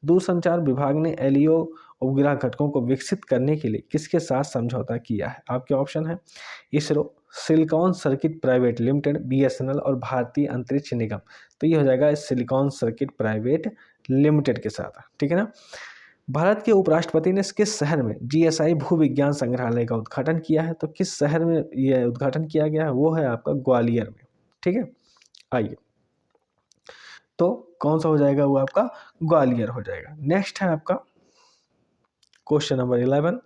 दूरसंचार विभाग ने LEO उपग्रह घटकों को विकसित करने के लिए किसके साथ समझौता किया है? आपके ऑप्शन है ISRO, silicon circuit private limited, BSNL और भारतीय अंतरिक्ष निगम। तो ये हो जाएगा सिलिकॉन सर्किट प्राइवेट लिमिटेड के साथ। ठीक है ना। भारत के उपराष्ट्रपति ने किस शहर में GSI भूविज्ञान संग्रहालय का उद्घाटन किया है? तो किस शहर में यह उद्घाटन किया गया है? वो है आपका ग्वालियर में। ठीक है, आइए, तो कौन सा हो जाएगा? वो आपका ग्वालियर हो जाएगा। नेक्स्ट है आपका क्वेश्चन नंबर 11।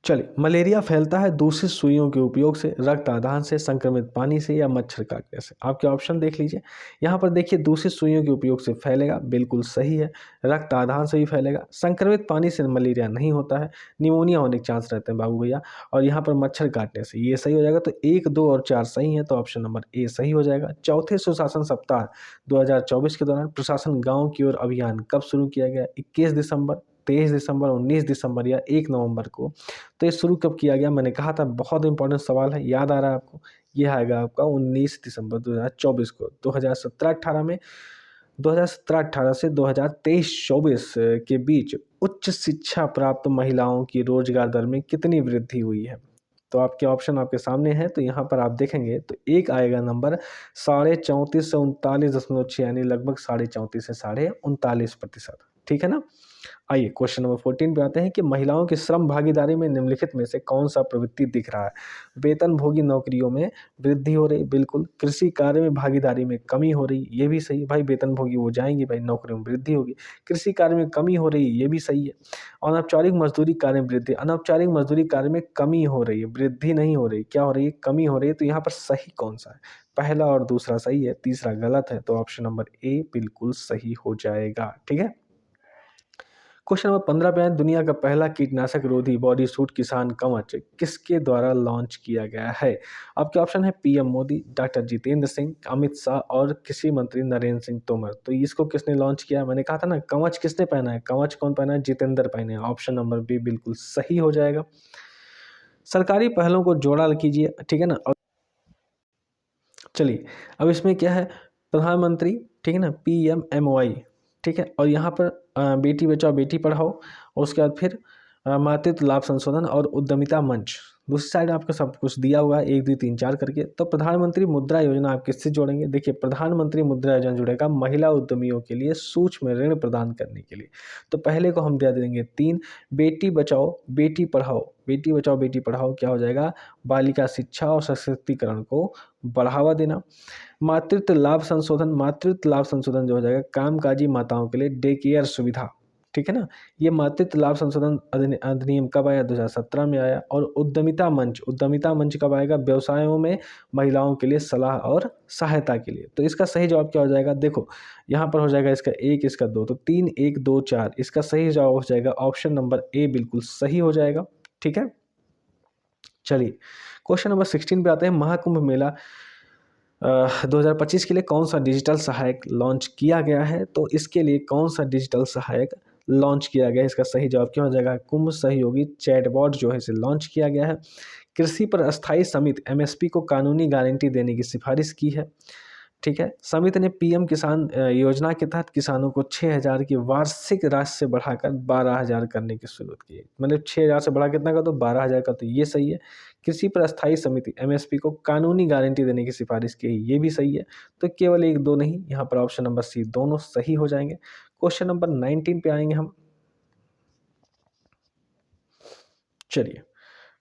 चलिए, मलेरिया फैलता है दूषित सुइयों के उपयोग से, रक्त आदान से, संक्रमित पानी से या मच्छर काटने से? आपके ऑप्शन देख लीजिए। यहाँ पर देखिए, दूषित सुइयों के उपयोग से फैलेगा, बिल्कुल सही है। रक्त आदान से भी फैलेगा। संक्रमित पानी से मलेरिया नहीं होता है, निमोनिया होने के चांस रहते हैं बाबू भैया। और यहाँ पर मच्छर काटने से, ये सही हो जाएगा। तो 1, 2 और 4 सही है, तो ऑप्शन नंबर ए सही हो जाएगा। चौथे सुशासन सप्ताह 2024 के दौरान प्रशासन गाँव की ओर अभियान कब शुरू किया गया? 21 दिसंबर, 23 दिसंबर, 19 दिसंबर या 1 नवंबर को? तो ये शुरू कब किया गया? मैंने कहा था बहुत इंपॉर्टेंट सवाल है, याद आ रहा है आपको? ये आएगा आपका 19 दिसंबर 2024 को। 2017-18 में, 2017-18 से 2023-24 के बीच उच्च शिक्षा प्राप्त महिलाओं की रोजगार दर में कितनी वृद्धि हुई है? तो आपके ऑप्शन आपके सामने है। तो यहाँ पर आप देखेंगे तो एक आएगा नंबर 34.5 से 39.6, यानी लगभग 34.5 से 39.5%। ठीक है ना। आइए क्वेश्चन नंबर 14 पे आते हैं कि महिलाओं की श्रम भागीदारी में निम्नलिखित में से कौन सा प्रवृत्ति दिख रहा है? वेतनभोगी नौकरियों में वृद्धि हो रही, बिल्कुल। कृषि कार्य में भागीदारी में कमी हो रही, ये भी सही। भाई वेतनभोगी वो जाएंगे, भाई नौकरियों में वृद्धि होगी। कृषि कार्य में कमी हो रही, ये भी सही है। अनौपचारिक मजदूरी कार्य में वृद्धि, अनौपचारिक मजदूरी कार्य में कमी हो रही है, वृद्धि नहीं हो रही। क्या हो रही है? कमी हो रही है। तो यहाँ पर सही कौन सा है? पहला और दूसरा सही है, तीसरा गलत है। तो ऑप्शन नंबर ए बिल्कुल सही हो जाएगा। ठीक है। क्वेश्चन नंबर 15 पे है, दुनिया का पहला कीटनाशक रोधी बॉडी सूट किसान कवच किसके द्वारा लॉन्च किया गया है? आपके ऑप्शन है PM मोदी, डॉक्टर जितेंद्र सिंह, अमित शाह और कृषि मंत्री नरेंद्र सिंह तोमर। तो इसको किसने लॉन्च किया? मैंने कहा था ना, कवच किसने पहना है? कवच कौन पहना है? जितेंद्र पहने हैं। ऑप्शन नंबर बी बिल्कुल सही हो जाएगा। सरकारी पहलों को जोड़ा कीजिए। ठीक है ना। चलिए अब इसमें क्या है, प्रधानमंत्री, ठीक है ना, PMMY, ठीक है, और यहाँ पर बेटी बचाओ बेटी पढ़ाओ, और उसके बाद फिर मातृत्व लाभ संशोधन और उद्यमिता मंच, दूसरी साइड आपको सब कुछ दिया हुआ है 1 2 3 4 करके। तो प्रधानमंत्री मुद्रा योजना आप किससे जोड़ेंगे, देखिए प्रधानमंत्री मुद्रा योजना जुड़ेगा महिला उद्यमियों के लिए सूक्ष्म ऋण प्रदान करने के लिए। तो पहले को हम दे देंगे 3, बेटी बचाओ बेटी पढ़ाओ, बेटी बचाओ बेटी पढ़ाओ क्या हो जाएगा, बालिका शिक्षा और सशक्तिकरण को बढ़ावा देना। मातृत्व लाभ संशोधन जो हो जाएगा कामकाजी माताओं के लिए डे केयर सुविधा, ठीक है ना। ये मातृत्व लाभ संशोधन अधिनियम कब आया, 2017 में आया। और उद्यमिता मंच कब आएगा, व्यवसायों में महिलाओं के लिए सलाह और सहायता के लिए। तो इसका सही जवाब क्या हो जाएगा, देखो यहाँ पर हो जाएगा इसका 1 इसका 2, तो 3 1 2 4, इसका सही जवाब हो जाएगा ऑप्शन नंबर ए, बिल्कुल सही हो जाएगा, ठीक है। चलिए क्वेश्चन नंबर 16 पे आते हैं। महाकुंभ मेला 2025 के लिए कौन सा डिजिटल सहायक लॉन्च किया गया है, तो इसके लिए कौन सा डिजिटल सहायक लॉन्च किया गया है, इसका सही जवाब क्या हो जाएगा, कुंभ सहयोगी चैटबॉट जो है इसे लॉन्च किया गया है। कृषि पर अस्थायी समिति MSP को कानूनी गारंटी देने की सिफारिश की है, ठीक है। समिति ने PM किसान योजना के तहत किसानों को 6,000 की वार्षिक राशि से बढ़ाकर 12,000 करने की शुरुआत की है, मतलब 6,000 से बढ़ा कितना का, तो 12,000 का, तो ये सही है। कृषि पर अस्थायी समिति MSP को कानूनी गारंटी देने की सिफारिश की है, ये भी सही है। तो केवल 1 2 नहीं, यहाँ पर ऑप्शन नंबर सी दोनों सही हो जाएंगे। क्वेश्चन नंबर 19 पे आएंगे हम। चलिए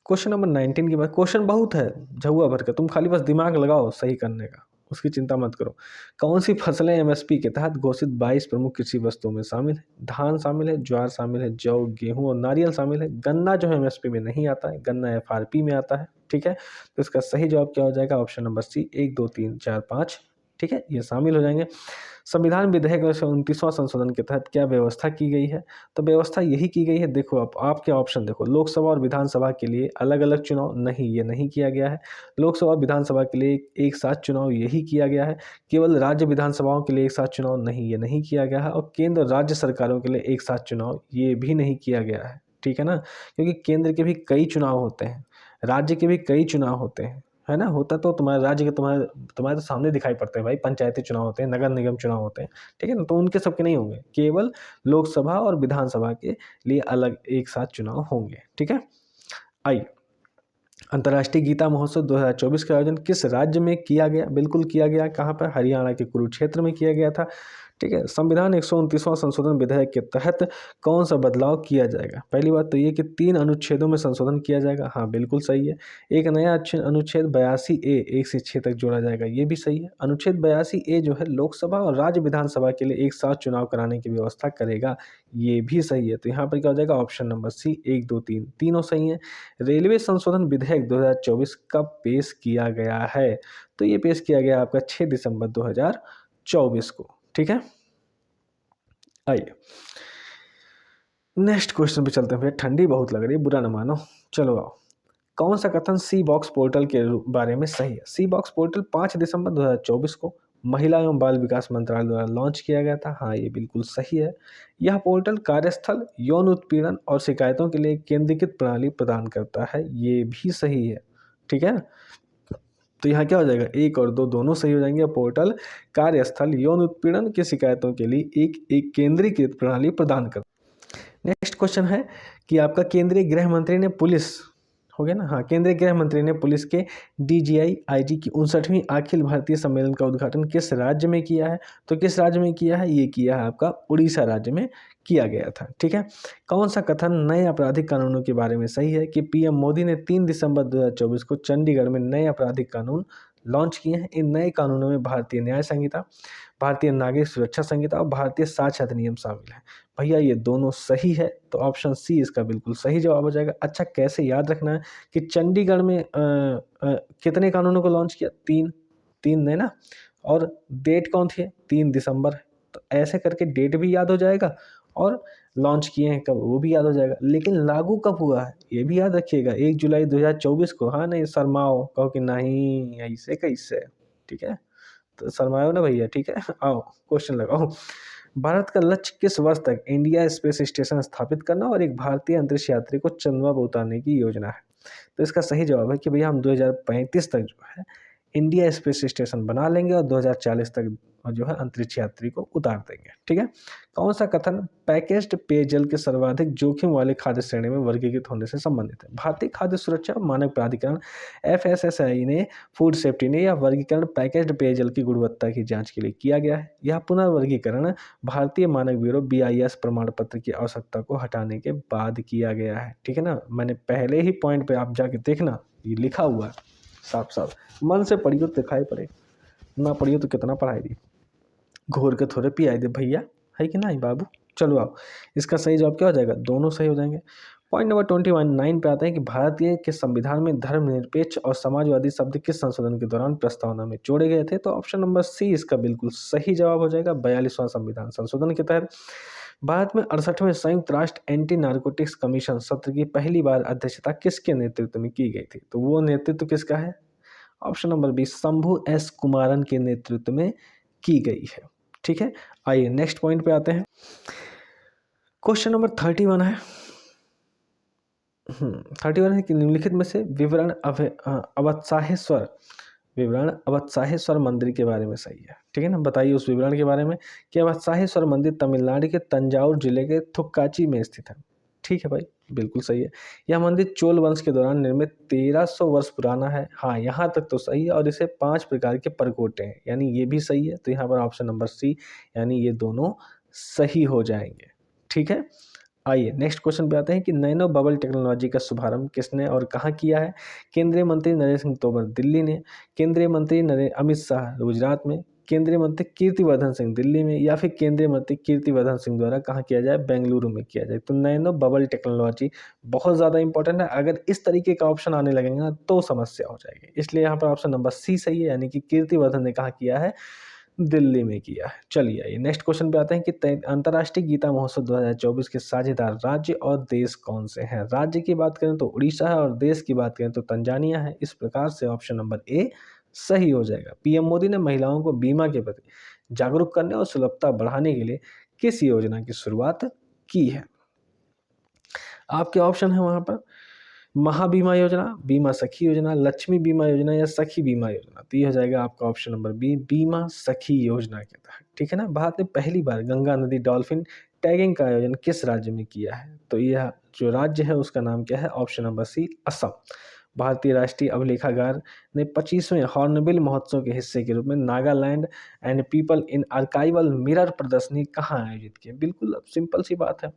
क्वेश्चन नंबर 19 के बाद क्वेश्चन बहुत है झुआ भर का, तुम खाली बस दिमाग लगाओ सही करने का, उसकी चिंता मत करो। कौन सी फसलें MSP के तहत घोषित 22 प्रमुख कृषि वस्तुओं में शामिल है, धान शामिल है, ज्वार शामिल है, जौ गेहूं और नारियल शामिल है। गन्ना जो है MSP में नहीं आता है, गन्ना FRP में आता है, ठीक है। तो इसका सही जवाब क्या हो जाएगा, ऑप्शन नंबर सी 1 2 3 4 5, ठीक है, ये शामिल हो जाएंगे। संविधान विधेयक 29वां संशोधन के तहत क्या व्यवस्था की गई है, तो व्यवस्था यही की गई है, देखो आपके ऑप्शन देखो, लोकसभा और विधानसभा के लिए अलग अलग चुनाव नहीं, ये नहीं किया गया है। लोकसभा विधानसभा के लिए एक साथ चुनाव यही किया गया है। केवल राज्य विधानसभाओं के लिए एक साथ चुनाव नहीं, ये नहीं किया गया है। और केंद्र राज्य सरकारों के लिए एक साथ चुनाव ये भी नहीं किया गया है, ठीक है ना, क्योंकि केंद्र के भी कई चुनाव होते हैं, राज्य के भी कई चुनाव होते हैं, है ना। होता तो तुम्हारे राज्य के तुम्हारे तो सामने दिखाई पड़ते हैं भाई, पंचायती चुनाव होते हैं, नगर निगम चुनाव होते हैं, ठीक है ना, तो उनके सबके नहीं होंगे, केवल लोकसभा और विधानसभा के लिए अलग एक साथ चुनाव होंगे, ठीक है। आइए, अंतर्राष्ट्रीय गीता महोत्सव 2024 का आयोजन किस राज्य में किया गया, बिल्कुल किया गया, कहाँ पर, हरियाणा के कुरुक्षेत्र में किया गया था, ठीक है। संविधान 129वां संशोधन विधेयक के तहत कौन सा बदलाव किया जाएगा, पहली बात तो ये कि 3 अनुच्छेदों में संशोधन किया जाएगा, हाँ बिल्कुल सही है। एक नया अनुच्छेद 82A 1 से 6 तक जोड़ा जाएगा, ये भी सही है। अनुच्छेद 82A जो है लोकसभा और राज्य विधानसभा के लिए एक साथ चुनाव कराने की व्यवस्था करेगा, ये भी सही है। तो यहाँ पर क्या हो जाएगा, ऑप्शन नंबर सी 1 2 3 तीनों सही है। रेलवे संशोधन विधेयक 2024 कब पेश किया गया है, तो ये पेश किया गया आपका 6 दिसंबर 2024 को, ठीक है। आइए नेक्स्ट क्वेश्चन पे चलते हैं, भैया ठंडी बहुत लग रही है, बुरा ना मानो, चलो आओ। कौन सा कथन सी बॉक्स पोर्टल के बारे में सही है, सी बॉक्स पोर्टल 5 दिसंबर 2024 को महिला एवं बाल विकास मंत्रालय द्वारा लॉन्च किया गया था, हाँ ये बिल्कुल सही है। यह पोर्टल कार्यस्थल यौन उत्पीड़न और शिकायतों के लिए एक केंद्रीकृत प्रणाली प्रदान करता है, ये भी सही है, ठीक है। तो यहाँ क्या हो जाएगा, 1 और 2 दोनों सही हो जाएंगे। पोर्टल कार्यस्थल यौन उत्पीड़न की शिकायतों के लिए एक केंद्रीकृत प्रणाली प्रदान करता है। नेक्स्ट क्वेश्चन है कि आपका केंद्रीय गृह मंत्री ने पुलिस, हो गया ना, हाँ, केंद्रीय गृह मंत्री ने पुलिस के DGI IG की 59वीं अखिल भारतीय सम्मेलन का उद्घाटन किस राज्य में किया है, तो किस राज्य में किया है, ये किया है आपका उड़ीसा राज्य में किया गया था, ठीक है। कौन सा कथन नए आपराधिक कानूनों के बारे में सही है, कि PM मोदी ने 3 दिसंबर 2024 को चंडीगढ़ में नए आपराधिक कानून लॉन्च किए हैं। इन नए कानूनों में भारतीय न्याय संहिता, भारतीय नागरिक सुरक्षा संहिता और भारतीय साक्ष्य अधिनियम शामिल है। भैया ये दोनों सही है, तो ऑप्शन सी इसका बिल्कुल सही जवाब हो जाएगा। अच्छा कैसे याद रखना है कि चंडीगढ़ में कितने कानूनों को लॉन्च किया, 3 है ना, और डेट कौन थी, 3 दिसंबर, तो ऐसे करके डेट भी याद हो जाएगा और लॉन्च किए हैं कब वो भी याद हो जाएगा, लेकिन लागू कब हुआ है ये भी याद रखिएगा, 1 जुलाई 2024 को। हाँ नहीं शर्माओ, कहो कि नहीं ऐसे कैसे, ठीक है, तो शर्माओ ना भैया, ठीक है। आओ क्वेश्चन लगाओ। भारत का लक्ष्य किस वर्ष तक इंडिया स्पेस स्टेशन स्थापित करना और एक भारतीय अंतरिक्ष यात्री को चंद्रमा पर उतारने की योजना है, तो इसका सही जवाब है कि भैया हम 2035 तक जो है इंडिया स्पेस स्टेशन बना लेंगे और 2040 तक जो है अंतरिक्ष यात्री को उतार देंगे। ठीक है। कौन सा कथन पैकेज्ड पेयजल के सर्वाधिक जोखिम वाले खाद्य श्रेणी में वर्गीकृत होने से संबंधित है? भारतीय खाद्य सुरक्षा मानक प्राधिकरण FSSAI ने फूड सेफ्टी ने यह वर्गीकरण पैकेज्ड पेयजल की गुणवत्ता की जांच के लिए किया गया है। यह पुनर्वर्गीकरण भारतीय मानक ब्यूरो BIS प्रमाण पत्र की आवश्यकता को हटाने के बाद किया गया है। ठीक है ना, मैंने पहले ही पॉइंट पे आप जाके देखना, ये लिखा हुआ है साफ साफ। मन से पढ़ियो तो दिखाई पड़े, ना पढ़ियो तो कितना पढ़ाई दी, घोर के थोड़े पियाई दे भैया, है कि नहीं बाबू। चलो आओ, इसका सही जवाब क्या हो जाएगा? दोनों सही हो जाएंगे। पॉइंट नंबर 21 पे आता है कि भारतीय के संविधान में धर्मनिरपेक्ष और समाजवादी शब्द किस संशोधन के दौरान प्रस्तावना में जोड़े गए थे? तो ऑप्शन नंबर सी इसका बिल्कुल सही जवाब हो जाएगा। 42वां संविधान संशोधन के तहत भारत में 68वें संयुक्त राष्ट्र एंटी नारकोटिक्स कमीशन सत्र की पहली बार अध्यक्षता किसके नेतृत्व में की गई थी? तो वो नेतृत्व किसका है? Option number B Shambhu S Kumaran के नेतृत्व में की गई है। ठीक है, आइए नेक्स्ट पॉइंट पे आते हैं। क्वेश्चन नंबर 31 है 31 है कि निम्नलिखित में से विवरण अवत्साहेश्वर मंदिर के बारे में सही है। ठीक है ना, बताइए उस विवरण के बारे में कि अवत्साहेश्वर मंदिर तमिलनाडु के तंजावुर जिले के थुक्काची में स्थित है। ठीक है भाई, बिल्कुल सही है। यह मंदिर चोल वंश के दौरान निर्मित 1300 वर्ष पुराना है। हाँ, यहाँ तक तो सही है। और इसे 5 प्रकार के परकोटे हैं, यानी ये भी सही है। तो यहाँ पर ऑप्शन नंबर सी, यानी ये दोनों सही हो जाएंगे। ठीक है, आइए नेक्स्ट क्वेश्चन पे आते हैं कि नैनो बबल टेक्नोलॉजी का शुभारंभ किसने और कहाँ किया है? केंद्रीय मंत्री नरेंद्र सिंह तोमर दिल्ली ने, केंद्रीय मंत्री अमित शाह गुजरात में, केंद्रीय मंत्री कीर्तिवर्धन सिंह दिल्ली में, या फिर केंद्रीय मंत्री कीर्तिवर्धन सिंह द्वारा कहाँ किया जाए? बेंगलुरु में किया जाए। तो नैनो बबल टेक्नोलॉजी बहुत ज़्यादा इंपॉर्टेंट है। अगर इस तरीके का ऑप्शन आने लगेगा ना तो समस्या हो जाएगी, इसलिए यहाँ पर ऑप्शन नंबर सी सही है, यानी कि कीर्तिवर्धन ने कहाँ किया है? दिल्ली में किया है। चलिए आइए नेक्स्ट क्वेश्चन पे आते हैं कि अंतर्राष्ट्रीय गीता महोत्सव 2024 के साझेदार राज्य और देश कौन से हैं? राज्य की बात करें तो उड़ीसा है और देश की बात करें तो तंजानिया है। इस प्रकार से ऑप्शन नंबर ए सही हो जाएगा। पीएम मोदी ने महिलाओं को बीमा के प्रति जागरूक करने और सुलभता बढ़ाने के लिए किस योजना की शुरुआत की है? आपके ऑप्शन है वहां पर महाबीमा योजना, बीमा सखी योजना, लक्ष्मी बीमा योजना या सखी बीमा योजना। तो ये हो जाएगा आपका ऑप्शन नंबर बी, बीमा सखी योजना के तहत। ठीक है ना, भारत ने पहली बार गंगा नदी डॉल्फिन टैगिंग का आयोजन किस राज्य में किया है? तो यह जो राज्य है उसका नाम क्या है? Option number C, Assam. भारतीय राष्ट्रीय अभिलेखागार ने 25वें हॉर्नबिल महोत्सव के हिस्से के रूप में Nagaland and people in archival mirror प्रदर्शनी कहाँ आयोजित की? बिल्कुल अब सिंपल सी बात है,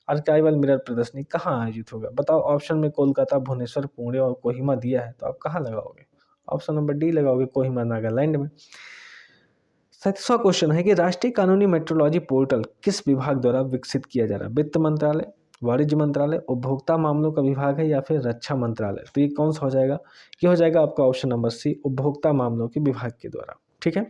आर्काइवल मिरर प्रदर्शनी कहाँ आयोजित होगा? बताओ। ऑप्शन में कोलकाता, भुवनेश्वर, पुणे और कोहिमा दिया है, तो आप कहाँ लगाओगे? ऑप्शन नंबर डी लगाओगे, कोहिमा नागालैंड में। 37वां क्वेश्चन है कि राष्ट्रीय कानूनी मेट्रोलॉजी पोर्टल किस विभाग द्वारा विकसित किया जा रहा है? वित्त मंत्रालय, वाणिज्य मंत्रालय, उपभोक्ता मामलों का विभाग है या फिर रक्षा मंत्रालय? तो ये कौन सा हो जाएगा? ये हो जाएगा आपका ऑप्शन नंबर सी, उपभोक्ता मामलों के विभाग के द्वारा। ठीक है,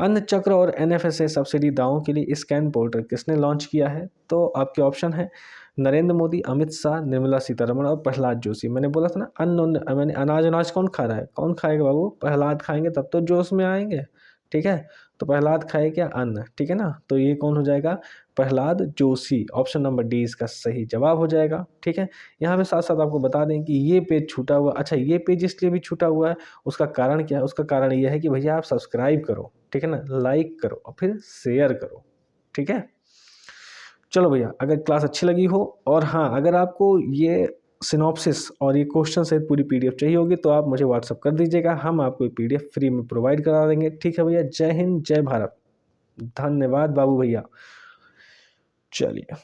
अन्न चक्र और NFSA सब्सिडी दावों के लिए स्कैन पोर्टल किसने लॉन्च किया है? तो आपके ऑप्शन है नरेंद्र मोदी, अमित शाह, निर्मला सीतारमण और प्रहलाद जोशी। मैंने बोला था ना, मैंने अनाज कौन खा रहा है? कौन खाएगा बाबू? प्रहलाद खाएंगे तब तो जोश में आएंगे। ठीक है, तो प्रहलाद खाए क्या? अन्न। ठीक है ना, तो ये कौन हो जाएगा? Prahlad Joshi. Option number D इसका सही जवाब हो जाएगा। ठीक है, यहाँ पे साथ साथ आपको बता दें कि ये पेज छूटा हुआ, अच्छा ये पेज इसलिए भी छूटा हुआ है, उसका कारण क्या है? उसका कारण ये है कि भैया आप सब्सक्राइब करो, ठीक है ना, लाइक करो और फिर शेयर करो। ठीक है, चलो भैया, अगर क्लास अच्छी लगी हो और हाँ, अगर आपको ये सिनॉप्सिस और ये क्वेश्चन सहित पूरी PDF चाहिए होगी तो आप मुझे व्हाट्सअप कर दीजिएगा, हम आपको PDF फ्री में प्रोवाइड करा देंगे। ठीक है भैया, जय हिंद, जय भारत, धन्यवाद बाबू भैया। चलिए।